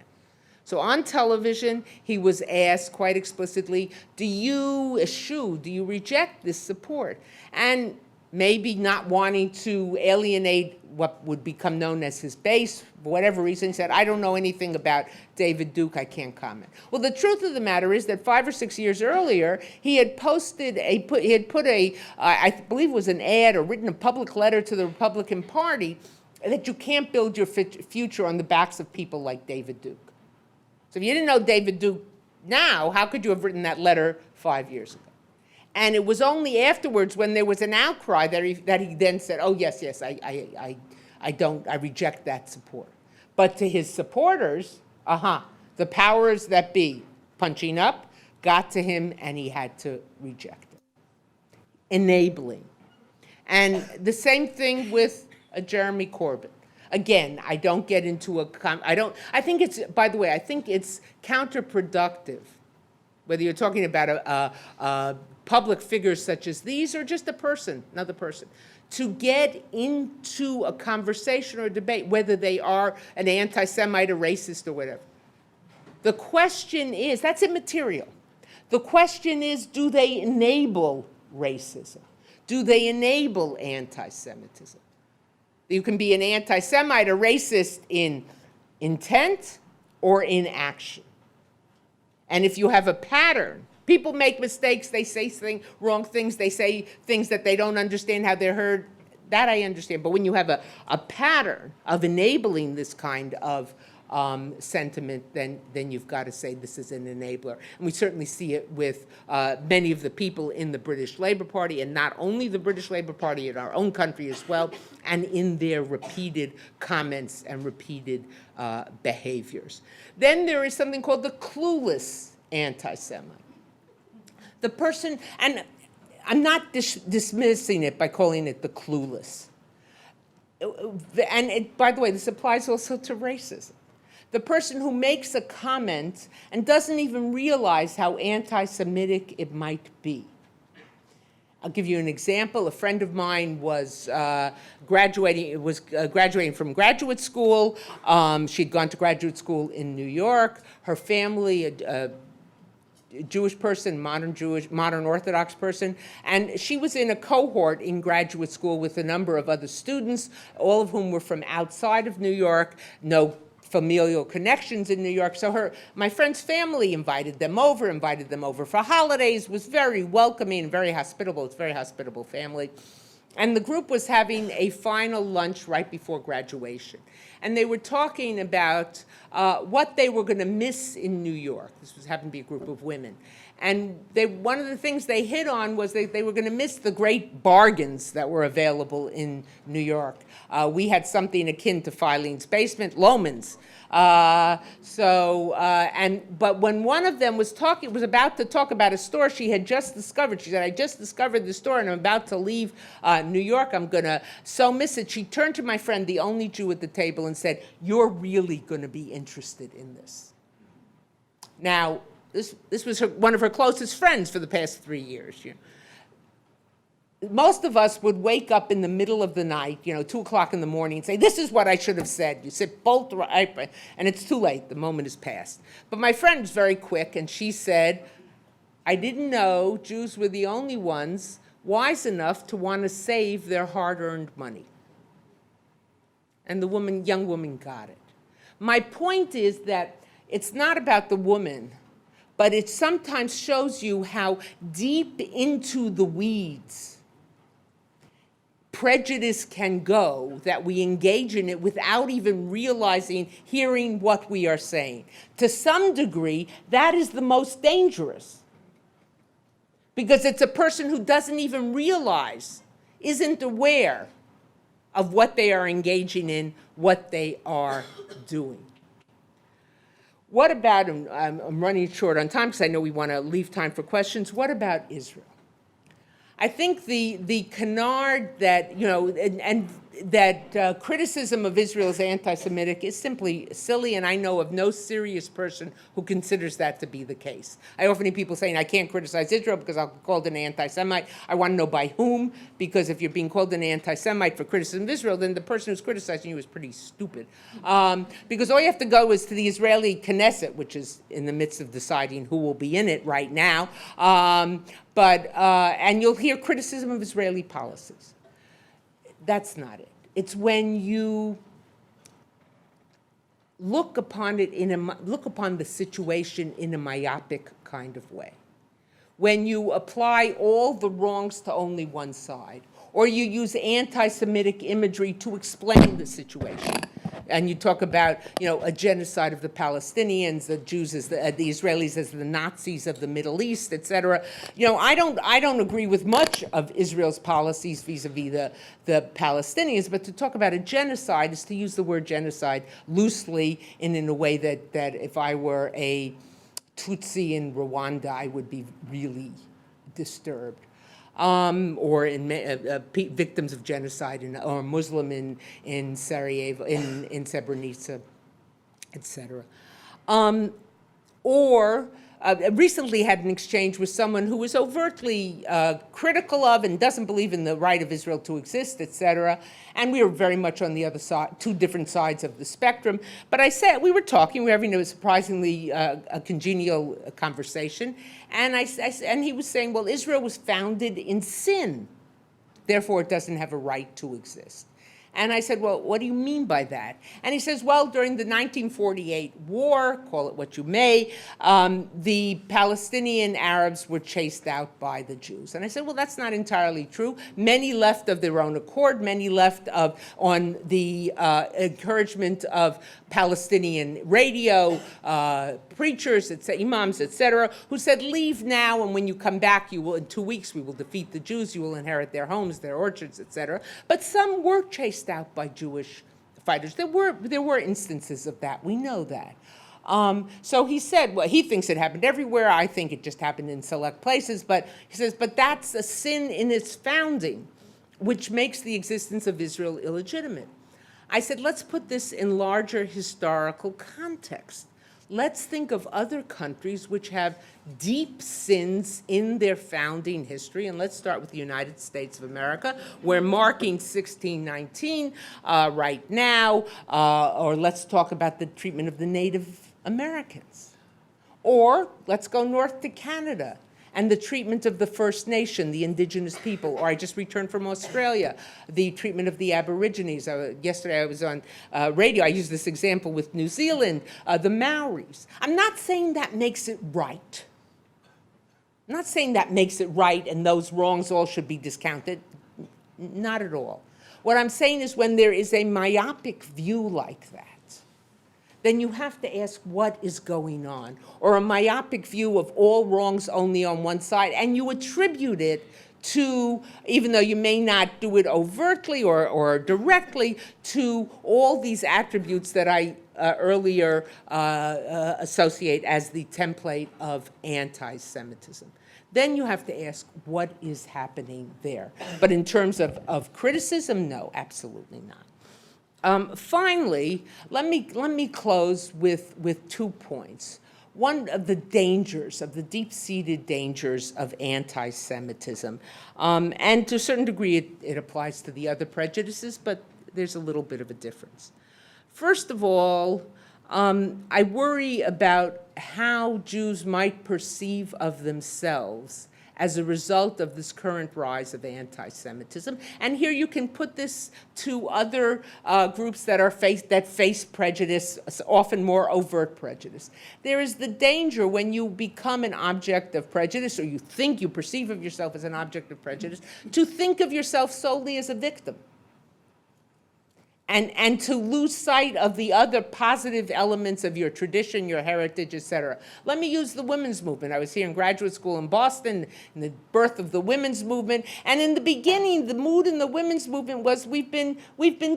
So on television, he was asked quite explicitly, do you eschew, do you reject this support? And maybe not wanting to alienate what would become known as his base, for whatever reason, he said, I don't know anything about David Duke, I can't comment. Well, the truth of the matter is that 5 or 6 years earlier, he had posted I believe it was an ad or written a public letter to the Republican Party that you can't build your future on the backs of people like David Duke. So if you didn't know David Duke now, how could you have written that letter 5 years ago? And it was only afterwards, when there was an outcry, that he then said, "Oh yes, I reject that support." But to his supporters, the powers that be, punching up, got to him, and he had to reject it. Enabling, and the same thing with Jeremy Corbyn. Again, I don't get into I think it's, by the way, I think it's counterproductive, whether you're talking about a public figures such as these or just another person, to get into a conversation or a debate, whether they are an anti-Semite, a racist, or whatever. The question is, that's immaterial. The question is, do they enable racism? Do they enable anti-Semitism? You can be an anti-Semite, a racist in intent or in action. And if you have a pattern, people make mistakes, they say wrong things, they say things that they don't understand how they're heard, that I understand. But when you have a pattern of enabling this kind of sentiment, then you've got to say this is an enabler. And we certainly see it with many of the people in the British Labour Party, and not only the British Labour Party, in our own country as well, and in their repeated comments and repeated behaviors. Then there is something called the clueless anti-Semite. The person, and I'm not dismissing it by calling it the clueless. And by the way, this applies also to racism. The person who makes a comment and doesn't even realize how anti-Semitic it might be. I'll give you an example. A friend of mine was graduating from graduate school. She'd gone to graduate school in New York. Her family, a Jewish person, modern Orthodox person, and she was in a cohort in graduate school with a number of other students, all of whom were from outside of New York, no familial connections in New York. So my friend's family invited them over for holidays, was very welcoming, very hospitable. It's a very hospitable family. And the group was having a final lunch right before graduation. And they were talking about what they were going to miss in New York. This happened to be a group of women. And one of the things they hit on was they were going to miss the great bargains that were available in New York. We had something akin to Filene's Basement, Lohman's. But when one of them was about to talk about a store she had just discovered, she said, I just discovered the store and I'm about to leave New York. I'm going to so miss it. She turned to my friend, the only Jew at the table, and said, you're really going to be interested in this. Now, this was one of her closest friends for the past 3 years. Most of us would wake up in the middle of the night, 2 o'clock in the morning, and say, this is what I should have said. You sit bolt right, and it's too late. The moment is past. But my friend was very quick, and she said, I didn't know Jews were the only ones wise enough to want to save their hard-earned money. And the young woman got it. My point is that it's not about the woman, but it sometimes shows you how deep into the weeds prejudice can go, that we engage in it without even realizing, hearing what we are saying. To some degree, that is the most dangerous, because it's a person who doesn't even realize, isn't aware of what they are engaging in, what they are doing. What about, I'm running short on time because I know we want to leave time for questions. What about Israel? I think the canard that, that criticism of Israel as anti-Semitic is simply silly, and I know of no serious person who considers that to be the case. I often hear people saying, I can't criticize Israel because I'll be called an anti-Semite. I want to know by whom, because if you're being called an anti-Semite for criticism of Israel, then the person who's criticizing you is pretty stupid. Because all you have to go is to the Israeli Knesset, which is in the midst of deciding who will be in it right now, and you'll hear criticism of Israeli policies. That's not it. It's when you look upon the situation in a myopic kind of way. When you apply all the wrongs to only one side, or you use anti-Semitic imagery to explain the situation. And you talk about, a genocide of the Palestinians, the Jews as the Israelis as the Nazis of the Middle East, et cetera. I don't agree with much of Israel's policies vis-a-vis the Palestinians, but to talk about a genocide is to use the word genocide loosely and in a way that if I were a Tutsi in Rwanda, I would be really disturbed. Or victims of genocide, or Muslim in Sarajevo, in Srebrenica, etc. Recently had an exchange with someone who was overtly critical of and doesn't believe in the right of Israel to exist, etc. And we were very much on the other side, two different sides of the spectrum. But we were talking, we were having a surprisingly a congenial conversation. And he was saying, well, Israel was founded in sin. Therefore, it doesn't have a right to exist. And I said, well, what do you mean by that? And he says, well, during the 1948 war, call it what you may, the Palestinian Arabs were chased out by the Jews. And I said, well, that's not entirely true. Many left of their own accord. Many left on the encouragement of Palestinian radio, preachers, imams, etc., who said, leave now, and when you come back, you will, in 2 weeks, we will defeat the Jews, you will inherit their homes, their orchards, etc. But some were chased out by Jewish fighters. There were instances of that. We know that. So he said, well, he thinks it happened everywhere. I think it just happened in select places. But he says, but that's a sin in its founding, which makes the existence of Israel illegitimate. I said, let's put this in larger historical context. Let's think of other countries which have deep sins in their founding history, and let's start with the United States of America. We're marking 1619 right now, or let's talk about the treatment of the Native Americans. Or let's go north to Canada and the treatment of the First Nation, the indigenous people. Or I just returned from Australia, the treatment of the Aborigines. Yesterday I was on radio. I used this example with New Zealand, the Maoris. I'm not saying that makes it right. I'm not saying that makes it right and those wrongs all should be discounted. Not at all. What I'm saying is when there is a myopic view like that, then you have to ask what is going on, or a myopic view of all wrongs only on one side, and you attribute it to, even though you may not do it overtly or directly, to all these attributes that I earlier associate as the template of anti-Semitism. Then you have to ask what is happening there. But in terms of criticism, no, absolutely not. Finally, let me close with 2 points. One of the dangers, of the deep-seated dangers of anti-Semitism, and to a certain degree it applies to the other prejudices, but there's a little bit of a difference. First of all, I worry about how Jews might perceive of themselves as a result of this current rise of anti-Semitism. And here you can put this to other groups that face prejudice, often more overt prejudice. There is the danger when you become an object of prejudice, or you perceive of yourself as an object of prejudice, to think of yourself solely as a victim. And to lose sight of the other positive elements of your tradition, your heritage, etc. Let me use the women's movement. I was here in graduate school in Boston, in the birth of the women's movement, and in the beginning, the mood in the women's movement was we've been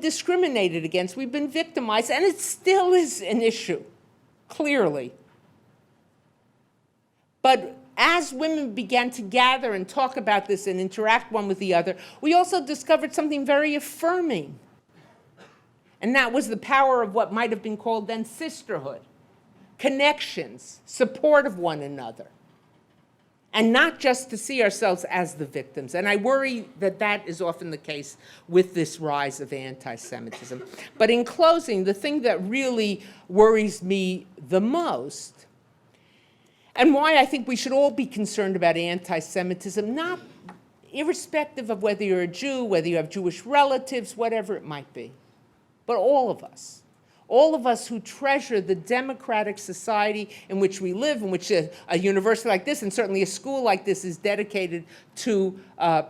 discriminated against, we've been victimized, and it still is an issue, clearly. But as women began to gather and talk about this and interact one with the other, we also discovered something very affirming. And that was the power of what might have been called then sisterhood, connections, support of one another, and not just to see ourselves as the victims. And I worry that that is often the case with this rise of anti-Semitism. But in closing, the thing that really worries me the most, and why I think we should all be concerned about anti-Semitism, not irrespective of whether you're a Jew, whether you have Jewish relatives, whatever it might be, but all of us who treasure the democratic society in which we live, in which a university like this, and certainly a school like this, is dedicated to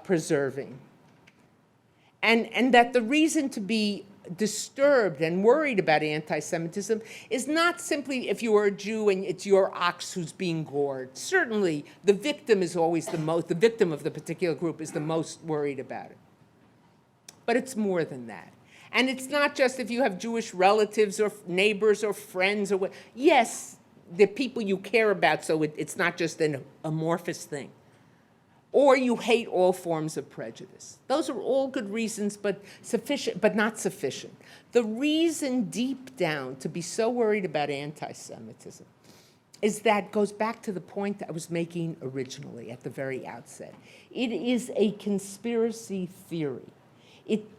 preserving. And that the reason to be disturbed and worried about anti-Semitism is not simply if you are a Jew and it's your ox who's being gored. Certainly, the victim is always the victim of the particular group is the most worried about it. But it's more than that. And it's not just if you have Jewish relatives or neighbors or friends or what. Yes, they're people you care about, so it's not just an amorphous thing. Or you hate all forms of prejudice. Those are all good reasons, but not sufficient. The reason deep down to be so worried about anti-Semitism is that goes back to the point I was making originally at the very outset. It is a conspiracy theory.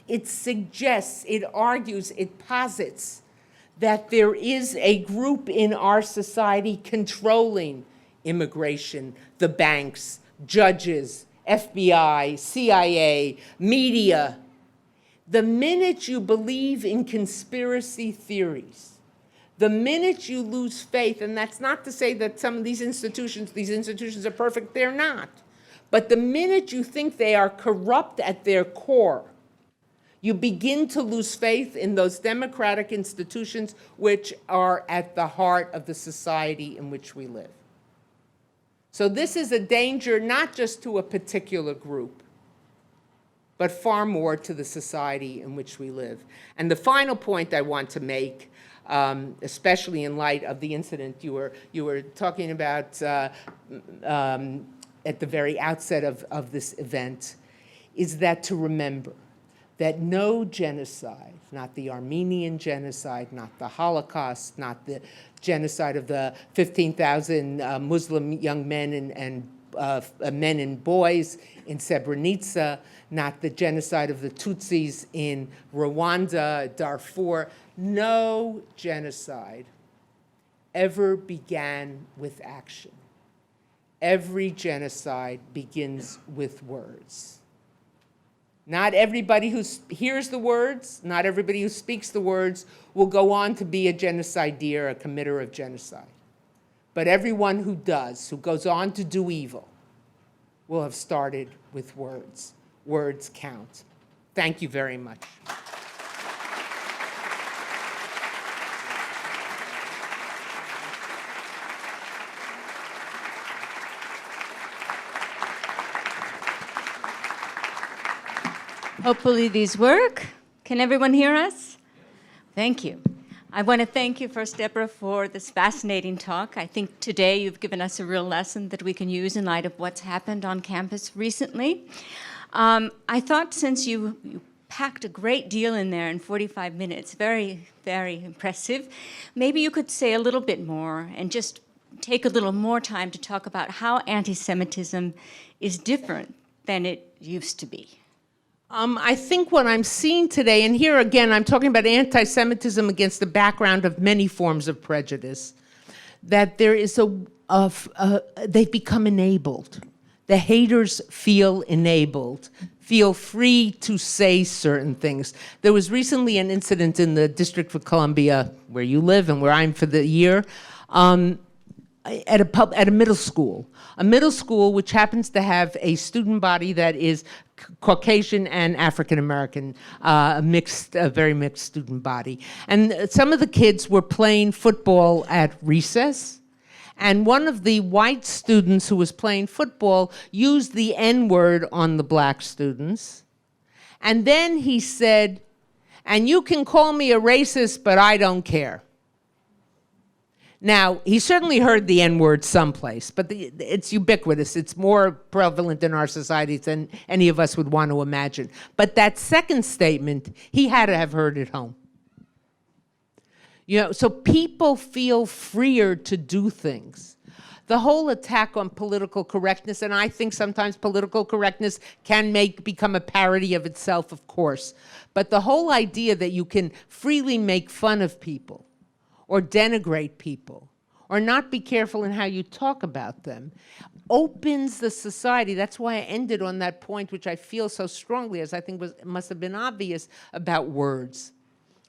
It suggests, it argues, it posits that there is a group in our society controlling immigration, the banks, judges, FBI, CIA, media. The minute you believe in conspiracy theories, the minute you lose faith, and that's not to say that some of these institutions are perfect, they're not. But the minute you think they are corrupt at their core, you begin to lose faith in those democratic institutions which are at the heart of the society in which we live. So this is a danger not just to a particular group, but far more to the society in which we live. And the final point I want to make, especially in light of the incident you were talking about at the very outset of this event, is that to remember that no genocide, not the Armenian genocide, not the Holocaust, not the genocide of the 15,000 Muslim young men and men and boys in Srebrenica, not the genocide of the Tutsis in Rwanda, Darfur, no genocide ever began with action. Every genocide begins with words. Not everybody who hears the words, not everybody who speaks the words will go on to be a genocideer, a committer of genocide. But everyone who does, who goes on to do evil, will have started with words. Words count. Thank you very much. Hopefully these work. Can everyone hear us? Thank you. I want to thank you first, Deborah, for this fascinating talk. I think today you've given us a real lesson that we can use in light of what's happened on campus recently. I thought since you packed a great deal in there in 45 minutes, very, very impressive, maybe you could say a little bit more and just take a little more time to talk about how anti-Semitism is different than it used to be. I think what I'm seeing today, and here again, I'm talking about anti-Semitism against the background of many forms of prejudice, that there is they've become enabled. The haters feel enabled, feel free to say certain things. There was recently an incident in the District of Columbia, where you live and where I'm for the year, at a middle school. A middle school which happens to have a student body that is Caucasian and African American, a very mixed student body. And some of the kids were playing football at recess, and one of the white students who was playing football used the N-word on the black students. And then he said, "And you can call me a racist, but I don't care." Now, he certainly heard the N-word someplace, but it's ubiquitous. It's more prevalent in our society than any of us would want to imagine. But that second statement, he had to have heard at home. You know, so people feel freer to do things. The whole attack on political correctness, and I think sometimes political correctness can become a parody of itself, of course. But the whole idea that you can freely make fun of people, or denigrate people, or not be careful in how you talk about them, opens the society. That's why I ended on that point, which I feel so strongly, as I think must have been obvious, about words.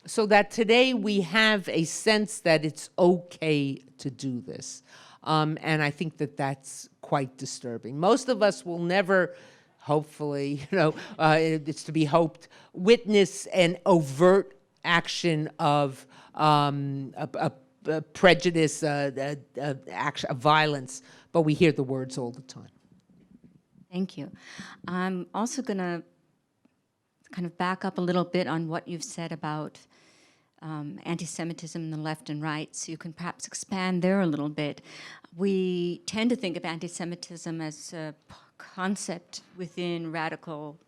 So that today we have a sense that it's okay to do this. And I think that that's quite disturbing. Most of us will never, hopefully, it's to be hoped, witness an overt action of prejudice, violence, but we hear the words all the time. Thank you. I'm also going to kind of back up a little bit on what you've said about anti-Semitism in the left and right, so you can perhaps expand there a little bit. We tend to think of anti-Semitism as a concept within radical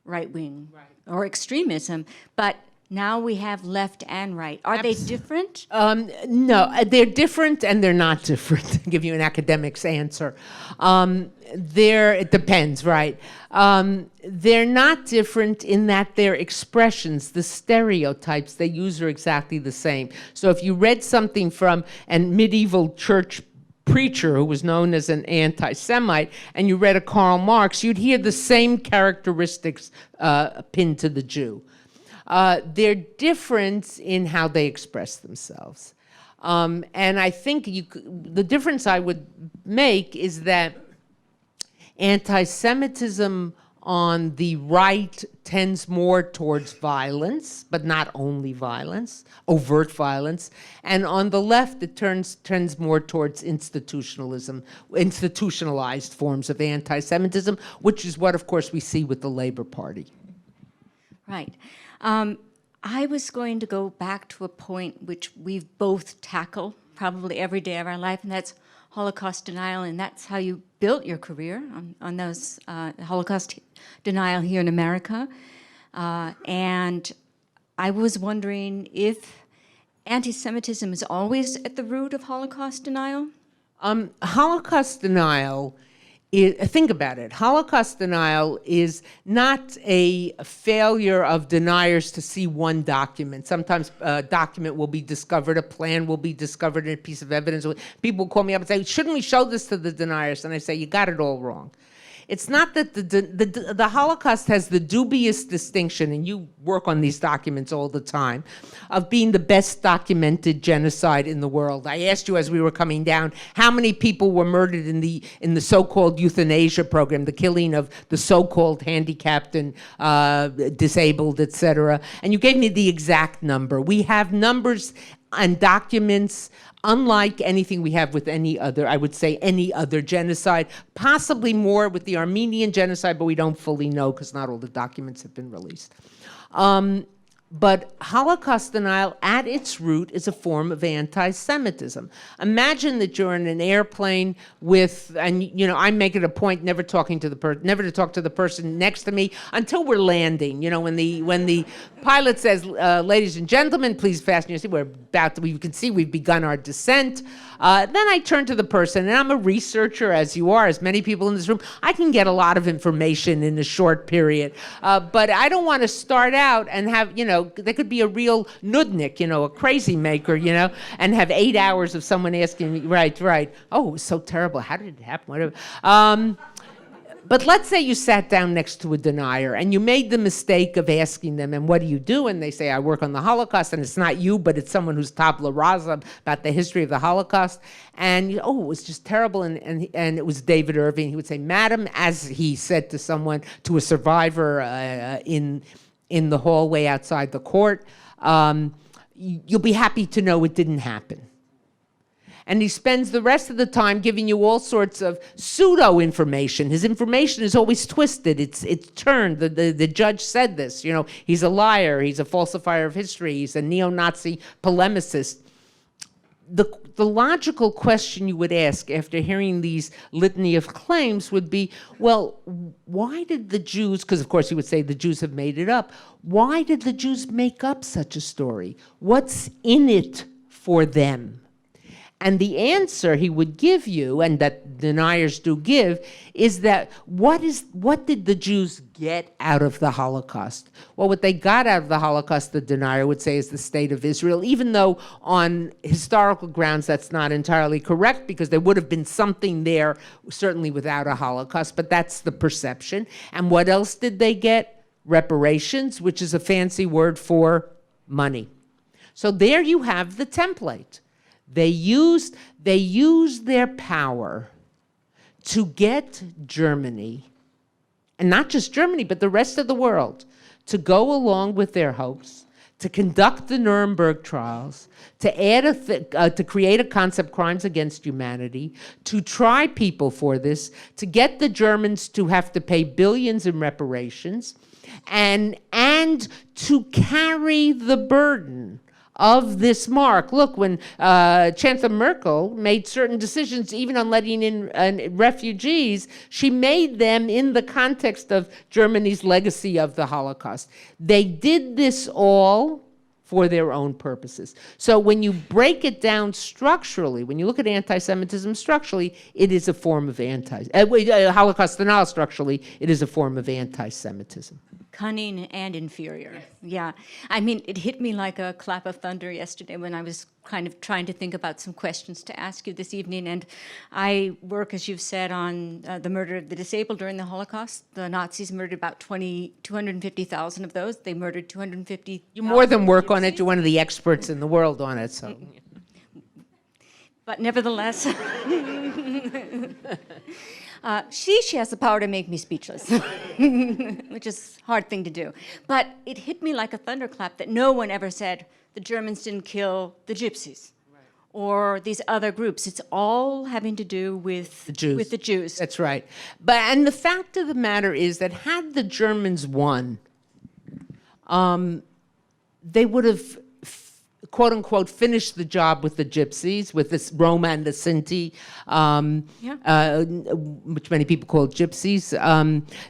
right-wing or extremism, but now we have left and right. Are they different? No, they're different and they're not different. To give you an academic's answer. It depends, right? They're not different in that their expressions, the stereotypes they use are exactly the same. So if you read something from a medieval church preacher who was known as an anti-Semite, and you read a Karl Marx, you'd hear the same characteristics pinned to the Jew. They're different in how they express themselves. And I think the difference I would make is that anti-Semitism on the right tends more towards violence, but not only violence, overt violence. And on the left, it trends more towards institutionalized forms of anti-Semitism, which is what, of course, we see with the Labor Party. Right. I was going to go back to a point which we've both tackled probably every day of our life, and that's Holocaust denial, and that's how you built your career on those Holocaust denial here in America. And I was wondering if anti-Semitism is always at the root of Holocaust denial? Holocaust denial, think about it. Holocaust denial is not a failure of deniers to see one document. Sometimes a document will be discovered, a plan will be discovered, a piece of evidence. People call me up and say, shouldn't we show this to the deniers? And I say, you got it all wrong. It's not that the Holocaust has the dubious distinction, and you work on these documents all the time, of being the best documented genocide in the world. I asked you as we were coming down, how many people were murdered in the so-called euthanasia program, the killing of the so-called handicapped and disabled, etc. And you gave me the exact number. We have numbers and documents unlike anything we have with any other, I would say, any other genocide, possibly more with the Armenian genocide, but we don't fully know because not all the documents have been released. But Holocaust denial at its root is a form of anti-Semitism. Imagine that you're in an airplane with, and you know, I make it a point never to talk to the person next to me until we're landing. You know, when the pilot says, "Ladies and gentlemen, please fasten your seat. We can see we've begun our descent." Then I turn to the person, and I'm a researcher, as you are, as many people in this room. I can get a lot of information in a short period, but I don't want to start out and have, you know, there could be a real nudnik, you know, a crazy maker, you know, and have 8 hours of someone asking me, right. Oh, it was so terrible. How did it happen? Whatever. But let's say you sat down next to a denier and you made the mistake of asking them, and what do you do? And they say, I work on the Holocaust, and it's not you, but it's someone who's tabula rasa about the history of the Holocaust. And, it was just terrible, and it was David Irving. He would say, Madam, as he said to someone, to a survivor in the hallway outside the court, you'll be happy to know it didn't happen. And he spends the rest of the time giving you all sorts of pseudo-information. His information is always twisted. It's turned. The judge said this. You know, he's a liar. He's a falsifier of history. He's a neo-Nazi polemicist. The logical question you would ask after hearing these litany of claims would be, well, why did the Jews, because of course he would say the Jews have made it up, why did the Jews make up such a story? What's in it for them? And the answer he would give you, and that deniers do give, is that what did the Jews get out of the Holocaust? Well, what they got out of the Holocaust, the denier would say, is the state of Israel, even though on historical grounds that's not entirely correct, because there would have been something there, certainly without a Holocaust, but that's the perception. And what else did they get? Reparations, which is a fancy word for money. So there you have the template. They used their power to get Germany, and not just Germany, but the rest of the world, to go along with their hopes, to conduct the Nuremberg trials, to add to create a concept, crimes against humanity, to try people for this, to get the Germans to have to pay billions in reparations, and to carry the burden of this mark. Look, when Chancellor Merkel made certain decisions, even on letting in refugees, she made them in the context of Germany's legacy of the Holocaust. They did this all for their own purposes. So when you break it down structurally, when you look at anti-Semitism structurally, it is a form of Holocaust denial structurally, it is a form of anti-Semitism. Cunning and inferior. Yeah. I mean, it hit me like a clap of thunder yesterday when I was kind of trying to think about some questions to ask you this evening. And I work, as you've said, on the murder of the disabled during the Holocaust. The Nazis murdered about 250,000 of those. They murdered 250,000. You more than work on it. You're one of the experts in the world on it. So. But nevertheless, she has the power to make me speechless, which is a hard thing to do. But it hit me like a thunderclap that no one ever said the Germans didn't kill the Gypsies or these other groups. It's all having to do with the Jews. With the Jews. That's right. And the fact of the matter is that had the Germans won, they would have quote unquote, finished the job with the Gypsies, with this Roma and the Sinti, which many people call Gypsies.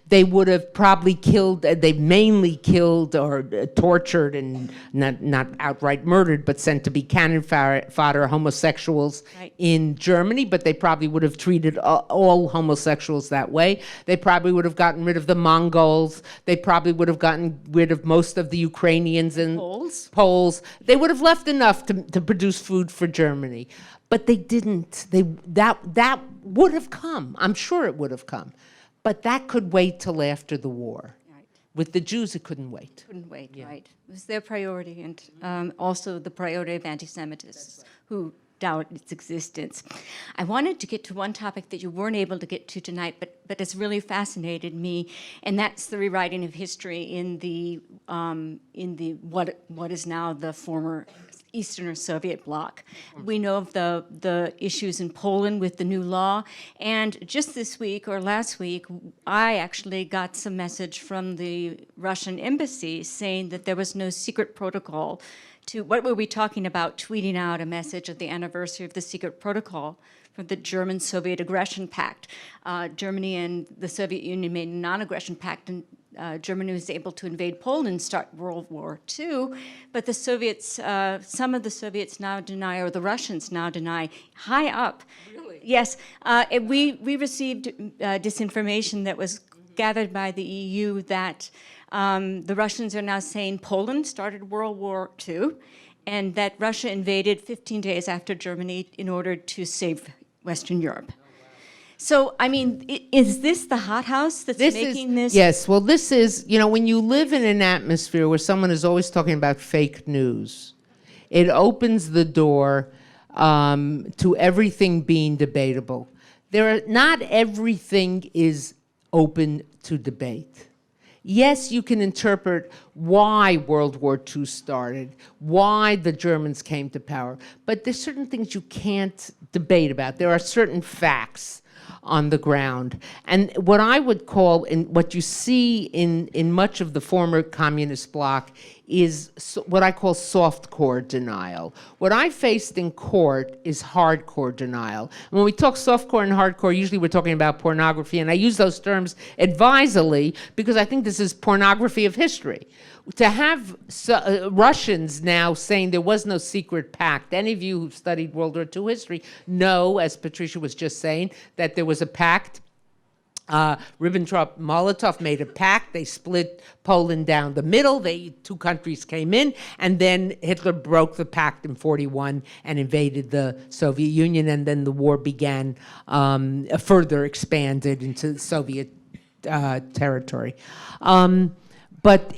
They would have probably killed, they mainly killed or tortured and not outright murdered, but sent to be cannon fodder homosexuals in Germany, but they probably would have treated all homosexuals that way. They probably would have gotten rid of the Mongols. They probably would have gotten rid of most of the Ukrainians and Poles. They would have left enough to produce food for Germany, but they didn't. That would have come. I'm sure it would have come, but that could wait till after the war. Right. With the Jews, it couldn't wait. Couldn't wait, right? It was their priority, and also the priority of anti-Semitists, who doubt its existence. I wanted to get to one topic that you weren't able to get to tonight, but it's really fascinated me, and that's the rewriting of history in the what is now the former Eastern or Soviet bloc. We know of the issues in Poland with the new law, and just this week or last week, I actually got some message from the Russian embassy saying that there was no secret protocol to, what were we talking about, tweeting out a message at the anniversary of the secret protocol from the German-Soviet Aggression Pact. Germany and the Soviet Union made a non-aggression pact, and Germany was able to invade Poland and start World War II, but the Soviets, some of the Soviets now deny, or the Russians now deny, high up. Really? Yes. We received disinformation that was gathered by the EU that the Russians are now saying Poland started World War II, and that Russia invaded 15 days after Germany in order to save Western Europe. So, I mean, is this the hothouse that's making this? Yes, well, this is, when you live in an atmosphere where someone is always talking about fake news, it opens the door to everything being debatable. Not everything is open to debate. Yes, you can interpret why World War II started, why the Germans came to power, but there's certain things you can't debate about. There are certain facts on the ground. And what I would call, and what you see in much of the former communist bloc, is what I call softcore denial. What I faced in court is hardcore denial. And when we talk softcore and hardcore, usually we're talking about pornography, and I use those terms advisedly because I think this is pornography of history. To have Russians now saying there was no secret pact, any of you who've studied World War II history know, as Patricia was just saying, that there was a pact. Ribbentrop-Molotov made a pact. They split Poland down the middle. Two countries came in, and then Hitler broke the pact in 1941 and invaded the Soviet Union, and then the war began, further expanded into Soviet territory. But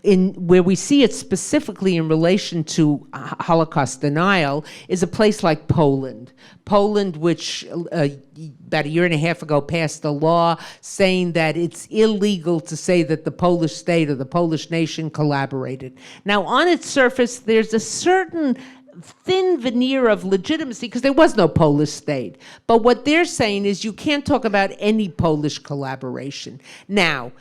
where we see it specifically in relation to Holocaust denial is a place like Poland. Poland, which about a year and a half ago passed a law saying that it's illegal to say that the Polish state or the Polish nation collaborated. Now, on its surface, there's a certain thin veneer of legitimacy because there was no Polish state. But what they're saying is you can't talk about any Polish collaboration. Now,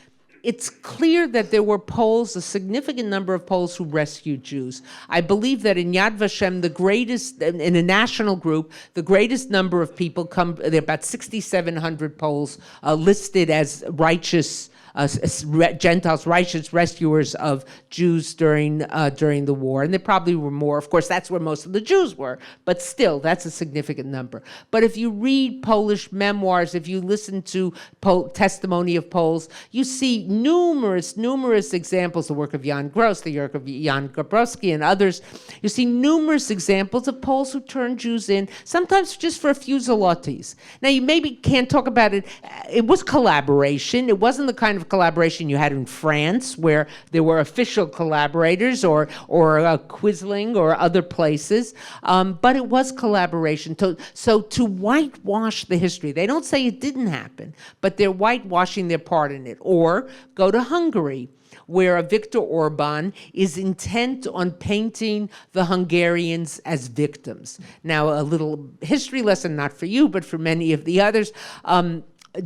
it's clear that there were Poles, a significant number of Poles who rescued Jews. I believe that in Yad Vashem, the greatest, in a national group, the greatest number of people come, there are about 6,700 Poles listed as righteous Gentiles, righteous rescuers of Jews during the war. And there probably were more. Of course, that's where most of the Jews were. But still, that's a significant number. But if you read Polish memoirs, if you listen to testimony of Poles, you see numerous examples, the work of Jan Gross, the work of Jan Gabrowski, and others. You see numerous examples of Poles who turned Jews in, sometimes just for a few zlotys. Now, you maybe can't talk about it. It was collaboration. It wasn't the kind of collaboration you had in France, where there were official collaborators or Quisling or other places, but it was collaboration. So to whitewash the history, they don't say it didn't happen, but they're whitewashing their part in it. Or go to Hungary, where Viktor Orban is intent on painting the Hungarians as victims. Now, a little history lesson, not for you, but for many of the others.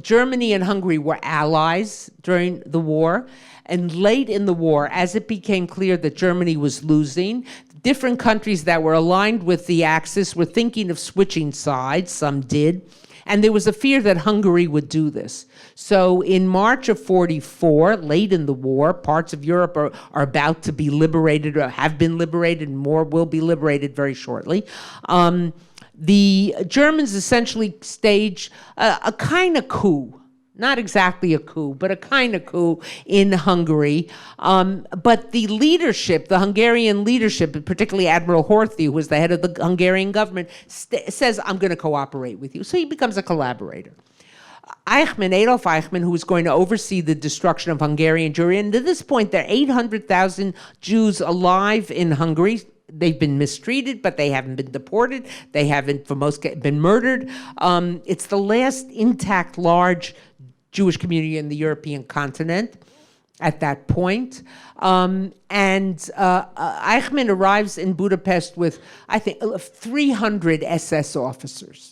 Germany and Hungary were allies during the war, and late in the war, as it became clear that Germany was losing, different countries that were aligned with the Axis were thinking of switching sides, some did, and there was a fear that Hungary would do this. So in March of 1944, late in the war, parts of Europe are about to be liberated or have been liberated, and more will be liberated very shortly. The Germans essentially staged a kind of coup, not exactly a coup, but a kind of coup in Hungary. But the leadership, the Hungarian leadership, particularly Admiral Horthy, who was the head of the Hungarian government, says, I'm going to cooperate with you. So he becomes a collaborator. Adolf Eichmann, who was going to oversee the destruction of Hungarian Jewry, and to this point there are 800,000 Jews alive in Hungary, they've been mistreated, but they haven't been deported. They haven't, for most, been murdered. It's the last intact large Jewish community in the European continent at that point. Eichmann arrives in Budapest with, I think, 300 SS officers.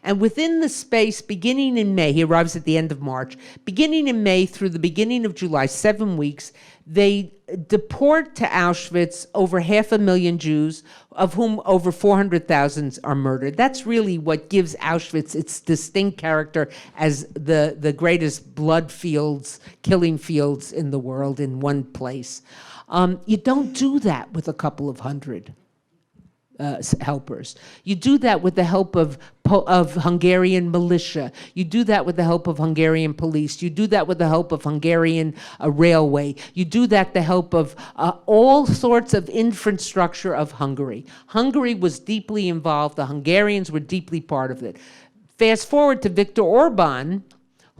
And within the space, beginning in May, he arrives at the end of March, beginning in May through the beginning of July, 7 weeks, they deport to Auschwitz over 500,000 Jews, of whom over 400,000 are murdered. That's really what gives Auschwitz its distinct character as the greatest blood fields, killing fields in the world in one place. You don't do that with a couple of hundred helpers. You do that with the help of Hungarian militia. You do that with the help of Hungarian police. You do that with the help of Hungarian railway. You do that with the help of all sorts of infrastructure of Hungary. Hungary was deeply involved. The Hungarians were deeply part of it. Fast forward to Viktor Orban,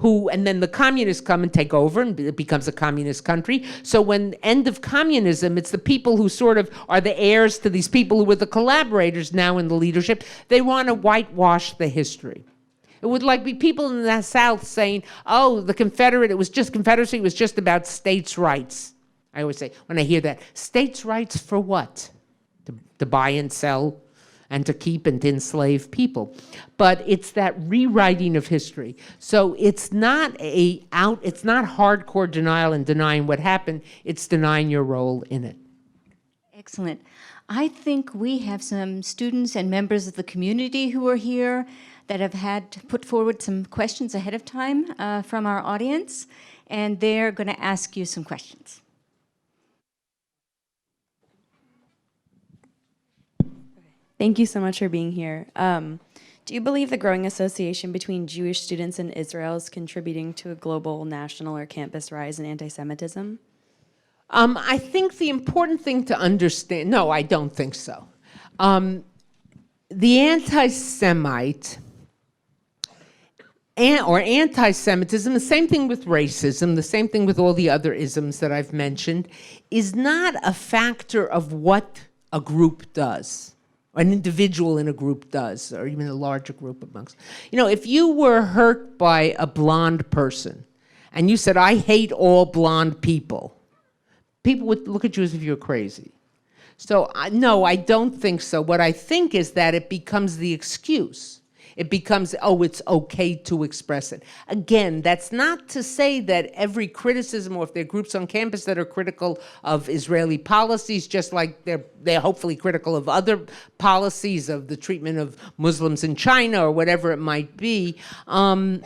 and then the communists come and take over, and it becomes a communist country. So when end of communism, it's the people who sort of are the heirs to these people who were the collaborators now in the leadership. They want to whitewash the history. It would like be people in the South saying, oh, the Confederacy was just about states' rights. I always say, when I hear that, states' rights for what? To buy and sell and to keep and to enslave people. But it's that rewriting of history. So it's not hardcore denial and denying what happened, it's denying your role in it. Excellent. I think we have some students and members of the community who are here that have had put forward some questions ahead of time from our audience, and they're going to ask you some questions. Thank you so much for being here. Do you believe the growing association between Jewish students and Israel is contributing to a global, national, or campus rise in anti-Semitism? I think the important thing to understand, no, I don't think so. The anti-Semite or anti-Semitism, the same thing with racism, the same thing with all the other isms that I've mentioned, is not a factor of what a group does. An individual in a group does, or even a larger group amongst. If you were hurt by a blonde person, and you said, I hate all blonde people would look at you as if you were crazy. So, no, I don't think so. What I think is that it becomes the excuse. It becomes, oh, it's okay to express it. Again, that's not to say that every criticism, or if there are groups on campus that are critical of Israeli policies, just like they're hopefully critical of other policies of the treatment of Muslims in China or whatever it might be, that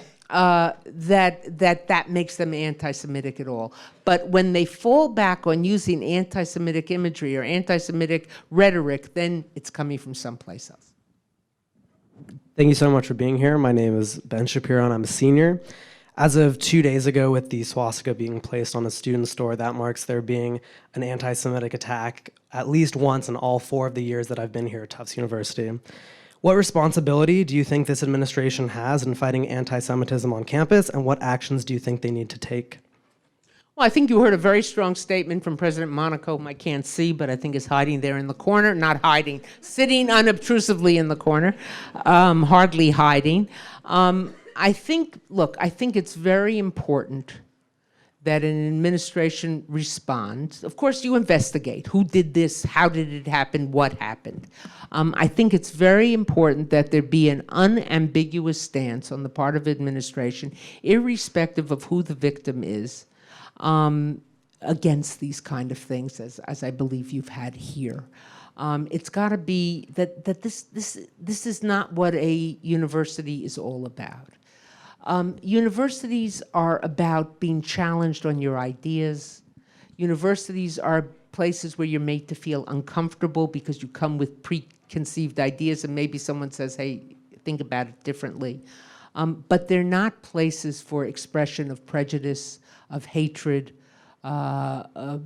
makes them anti-Semitic at all. But when they fall back on using anti-Semitic imagery or anti-Semitic rhetoric, then it's coming from someplace else. Thank you so much for being here. My name is Ben Shapiro, and I'm a senior. As of 2 days ago, with the swastika being placed on a student store, that marks there being an anti-Semitic attack at least once in all 4 of the years that I've been here at Tufts University. What responsibility do you think this administration has in fighting anti-Semitism on campus, and what actions do you think they need to take? Well, I think you heard a very strong statement from President Monaco, whom I can't see, but I think is hiding there in the corner. Not hiding, sitting unobtrusively in the corner, hardly hiding. I think it's very important that an administration responds. Of course, you investigate. Who did this? How did it happen? What happened? I think it's very important that there be an unambiguous stance on the part of administration, irrespective of who the victim is, against these kind of things, as I believe you've had here. It's got to be that this is not what a university is all about. Universities are about being challenged on your ideas. Universities are places where you're made to feel uncomfortable because you come with preconceived ideas, and maybe someone says, hey, think about it differently. But they're not places for expression of prejudice, of hatred, whomever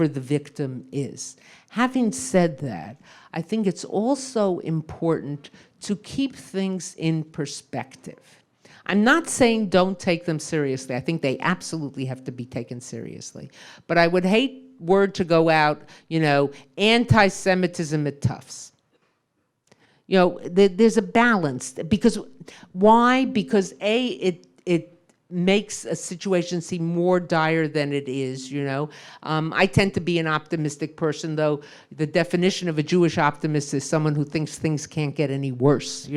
the victim is. Having said that, I think it's also important to keep things in perspective. I'm not saying don't take them seriously. I think they absolutely have to be taken seriously. But I would hate word to go out, anti-Semitism at Tufts. There's a balance. Because why? Because it makes a situation seem more dire than it is, I tend to be an optimistic person, though the definition of a Jewish optimist is someone who thinks things can't get any worse,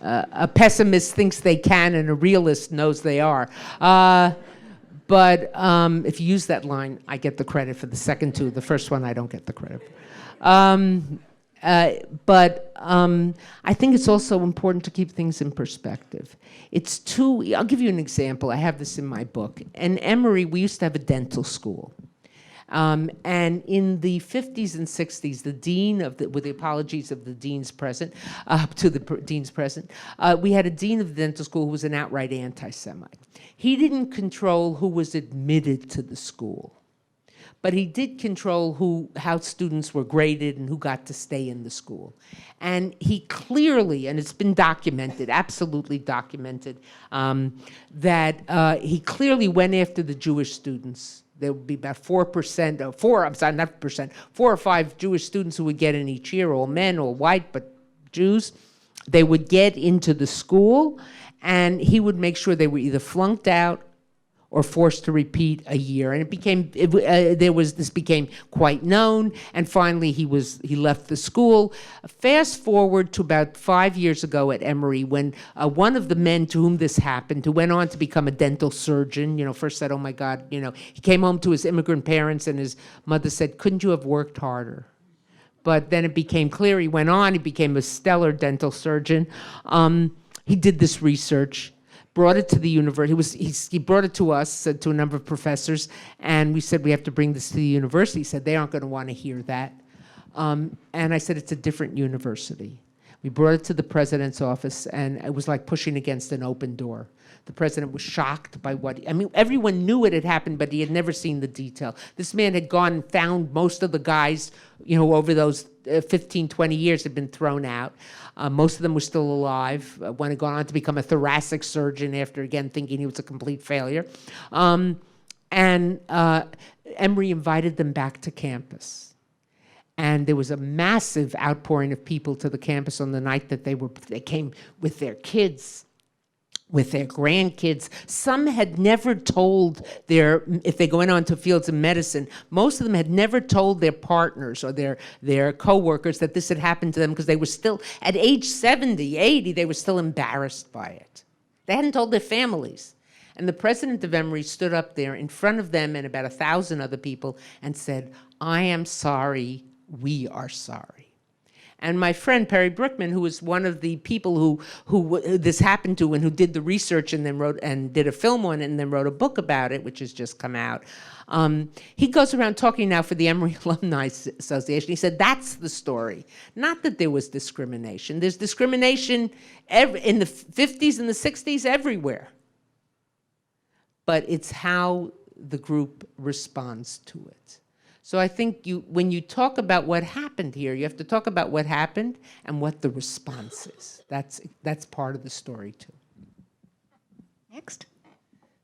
a pessimist thinks they can, and a realist knows they are. But if you use that line, I get the credit for the second two. The first one, I don't get the credit for. But I think it's also important to keep things in perspective. I'll give you an example. I have this in my book. In Emory, we used to have a dental school. And in the 50s and 60s, the dean with the apologies of the deans present, we had a dean of the dental school who was an outright anti-Semite. He didn't control who was admitted to the school, but he did control how students were graded and who got to stay in the school. And he clearly, and it's been documented, absolutely documented, that he clearly went after the Jewish students. There would be about 4 or 5 Jewish students who would get in each year, all men, all white, but Jews. They would get into the school, and he would make sure they were either flunked out or forced to repeat a year. And this became quite known, and finally he left the school. Fast forward to about 5 years ago at Emory, when one of the men to whom this happened, who went on to become a dental surgeon, first said, oh my God, he came home to his immigrant parents and his mother said, couldn't you have worked harder? But then it became clear, he went on, he became a stellar dental surgeon. He did this research, brought it to the university. He brought it to us, to a number of professors, and we said, we have to bring this to the university. He said, they aren't going to want to hear that. And I said, it's a different university. We brought it to the president's office, and it was like pushing against an open door. The president was shocked by everyone knew it had happened, but he had never seen the detail. This man had gone and found most of the guys, over those 15, 20 years had been thrown out. Most of them were still alive. One had gone on to become a thoracic surgeon after, again, thinking he was a complete failure. And Emory invited them back to campus. And there was a massive outpouring of people to the campus on the night that they came with their kids, with their grandkids. Some had never told if they went on to fields of medicine, most of them had never told their partners or their coworkers that this had happened to them, because they were still, at age 70, 80, they were still embarrassed by it. They hadn't told their families. And the president of Emory stood up there in front of them and about 1,000 other people and said, I am sorry, we are sorry. And my friend Perry Brookman, who was one of the people who this happened to and who did the research and then did a film on it and then wrote a book about it, which has just come out, he goes around talking now for the Emory Alumni Association. He said, that's the story. Not that there was discrimination. There's discrimination in the 50s and the 60s everywhere. But it's how the group responds to it. So I think when you talk about what happened here, you have to talk about what happened and what the response is. That's part of the story, too. Next.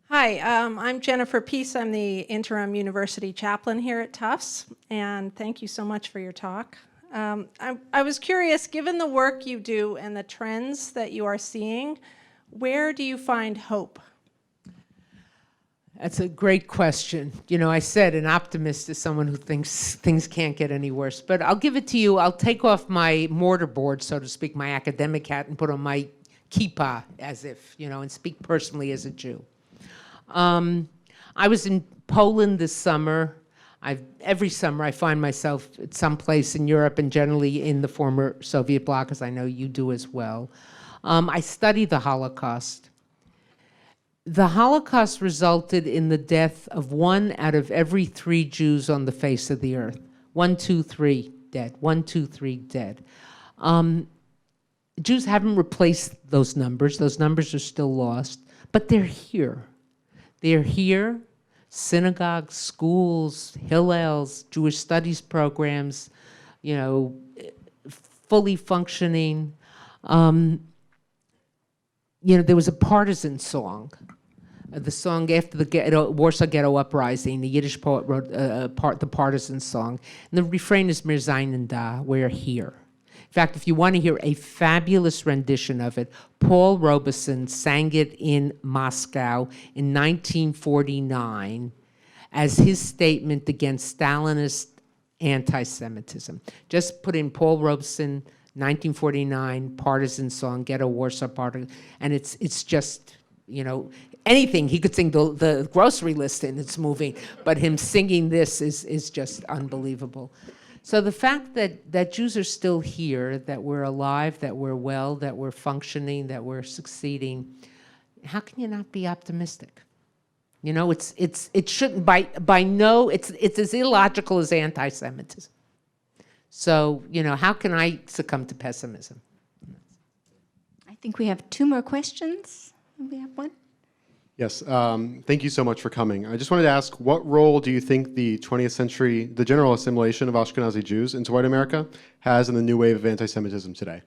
Hi, I'm Jennifer Peace. I'm the interim university chaplain here at Tufts, and thank you so much for your talk. I was curious, given the work you do and the trends that you are seeing, where do you find hope? That's a great question. I said an optimist is someone who thinks things can't get any worse. But I'll give it to you. I'll take off my mortarboard, so to speak, my academic hat, and put on my kippah, as if, and speak personally as a Jew. I was in Poland this summer. Every summer I find myself at some place in Europe and generally in the former Soviet bloc, as I know you do as well. I study the Holocaust. The Holocaust resulted in the death of 1 out of every 3 Jews on the face of the earth. 1, 2, 3 dead. 1, 2, 3 dead. Jews haven't replaced those numbers. Those numbers are still lost, but they're here. They're here. Synagogues, schools, Hillels, Jewish studies programs, fully functioning. There was a partisan song the song after the Warsaw Ghetto Uprising. The Yiddish poet wrote the partisan song. And the refrain is Mir seinen da, we're here. In fact, if you want to hear a fabulous rendition of it, Paul Robeson sang it in Moscow in 1949 as his statement against Stalinist anti-Semitism. Just put in Paul Robeson, 1949, partisan song, Ghetto Warsaw Partisan, and it's just, anything. He could sing the grocery list and it's moving, but him singing this is just unbelievable. So the fact that Jews are still here, that we're alive, that we're well, that we're functioning, that we're succeeding, how can you not be optimistic? It shouldn't it's as illogical as anti-Semitism. So, how can I succumb to pessimism? I think we have 2 more questions. We have one. Yes, thank you so much for coming. I just wanted to ask, what role do you think the 20th century, the general assimilation of Ashkenazi Jews into white America has in the new wave of anti-Semitism today?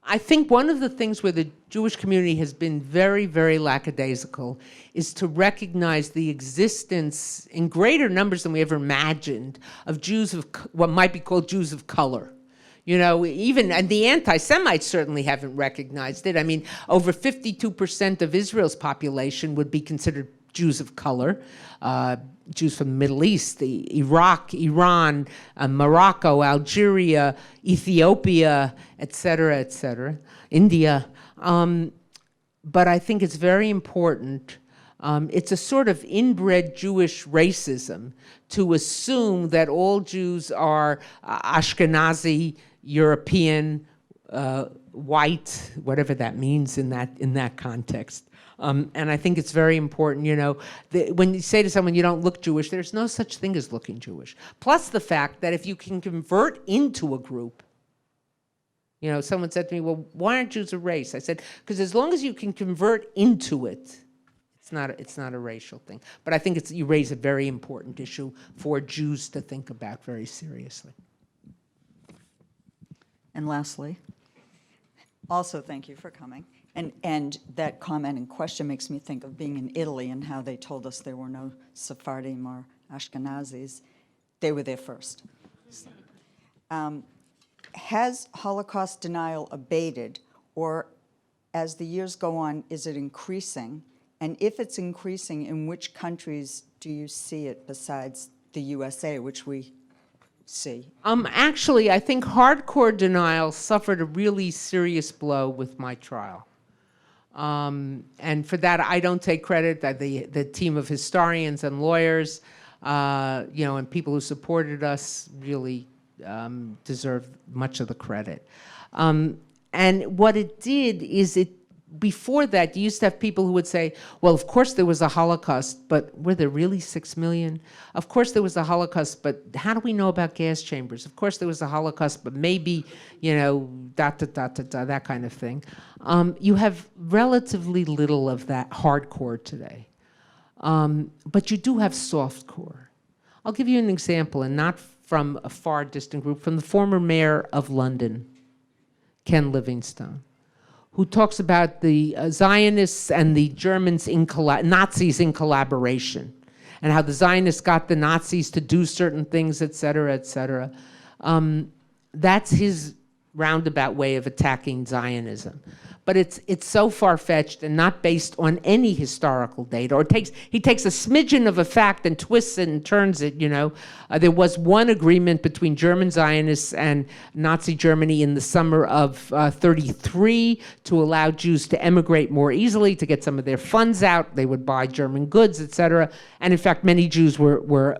I think one of the things where the Jewish community has been very, very lackadaisical is to recognize the existence in greater numbers than we ever imagined of Jews of what might be called Jews of color. And the anti-Semites certainly haven't recognized it. I mean, over 52% of Israel's population would be considered Jews of color, Jews from the Middle East, Iraq, Iran, Morocco, Algeria, Ethiopia, et cetera, India. But I think it's very important. It's a sort of inbred Jewish racism to assume that all Jews are Ashkenazi, European, white, whatever that means in that context. And I think it's very important, when you say to someone you don't look Jewish, there's no such thing as looking Jewish. Plus the fact that if you can convert into a group, someone said to me, well, why aren't Jews a race? I said, because as long as you can convert into it, it's not a racial thing. But I think you raise a very important issue for Jews to think about very seriously. And lastly, also thank you for coming. And that comment and question makes me think of being in Italy and how they told us there were no Sephardim or Ashkenazis. They were there first. Has Holocaust denial abated, or as the years go on, is it increasing? And if it's increasing, in which countries do you see it besides the USA, which we see? Actually, I think hardcore denial suffered a really serious blow with my trial. And for that, I don't take credit. That the team of historians and lawyers, and people who supported us really deserve much of the credit. And what it did is before that, you used to have people who would say, well, of course there was a Holocaust, but were there really 6 million? Of course there was a Holocaust, but how do we know about gas chambers? Of course there was a Holocaust, but maybe, that kind of thing. You have relatively little of that hardcore today. But you do have softcore. I'll give you an example, and not from a far distant group, from the former mayor of London, Ken Livingstone, who talks about the Zionists and the Germans Nazis in collaboration, and how the Zionists got the Nazis to do certain things, et cetera, et cetera. That's his roundabout way of attacking Zionism. But it's so far-fetched and not based on any historical data. Or he takes a smidgen of a fact and twists it and turns it, There was one agreement between German Zionists and Nazi Germany in the summer of 1933 to allow Jews to emigrate more easily, to get some of their funds out. They would buy German goods, etc. And in fact, many Jews were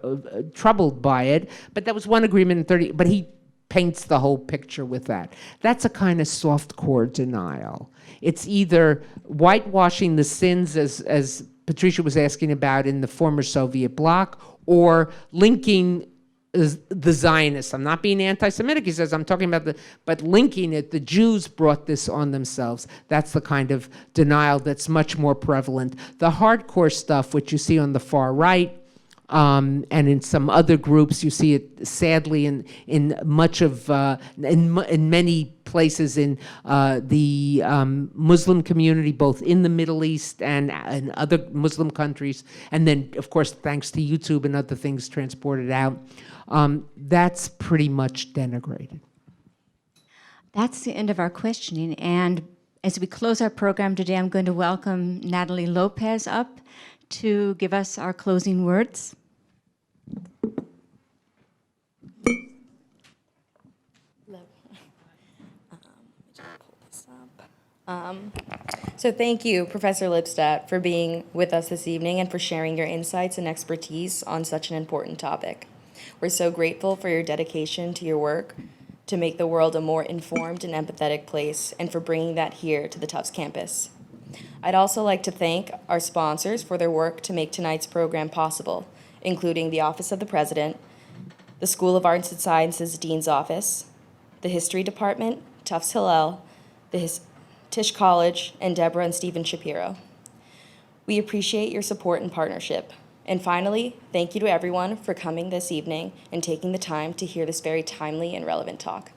troubled by it. But that was one agreement in 1930. But he paints the whole picture with that. That's a kind of softcore denial. It's either whitewashing the sins, as Patricia was asking about, in the former Soviet bloc, or linking the Zionists. I'm not being anti-Semitic, he says, I'm talking about but linking it, the Jews brought this on themselves. That's the kind of denial that's much more prevalent. The hardcore stuff, which you see on the far right, and in some other groups. You see it sadly in much of in many places in the Muslim community, both in the Middle East and in other Muslim countries, and then of course thanks to YouTube and other things transported out. That's pretty much denigrated. That's the end of our questioning. And as we close our program today, I'm going to welcome Natalie Lopez up to give us our closing words. So thank you, Professor Lipstadt, for being with us this evening and for sharing your insights and expertise on such an important topic. We're so grateful for your dedication to your work to make the world a more informed and empathetic place, and for bringing that here to the Tufts campus. I'd also like to thank our sponsors for their work to make tonight's program possible, including the Office of the President, the School of Arts and Sciences Dean's Office, the History Department, Tufts Hillel, the Tisch College, and Deborah and Stephen Shapiro. We appreciate your support and partnership. And finally, thank you to everyone for coming this evening and taking the time to hear this very timely and relevant talk.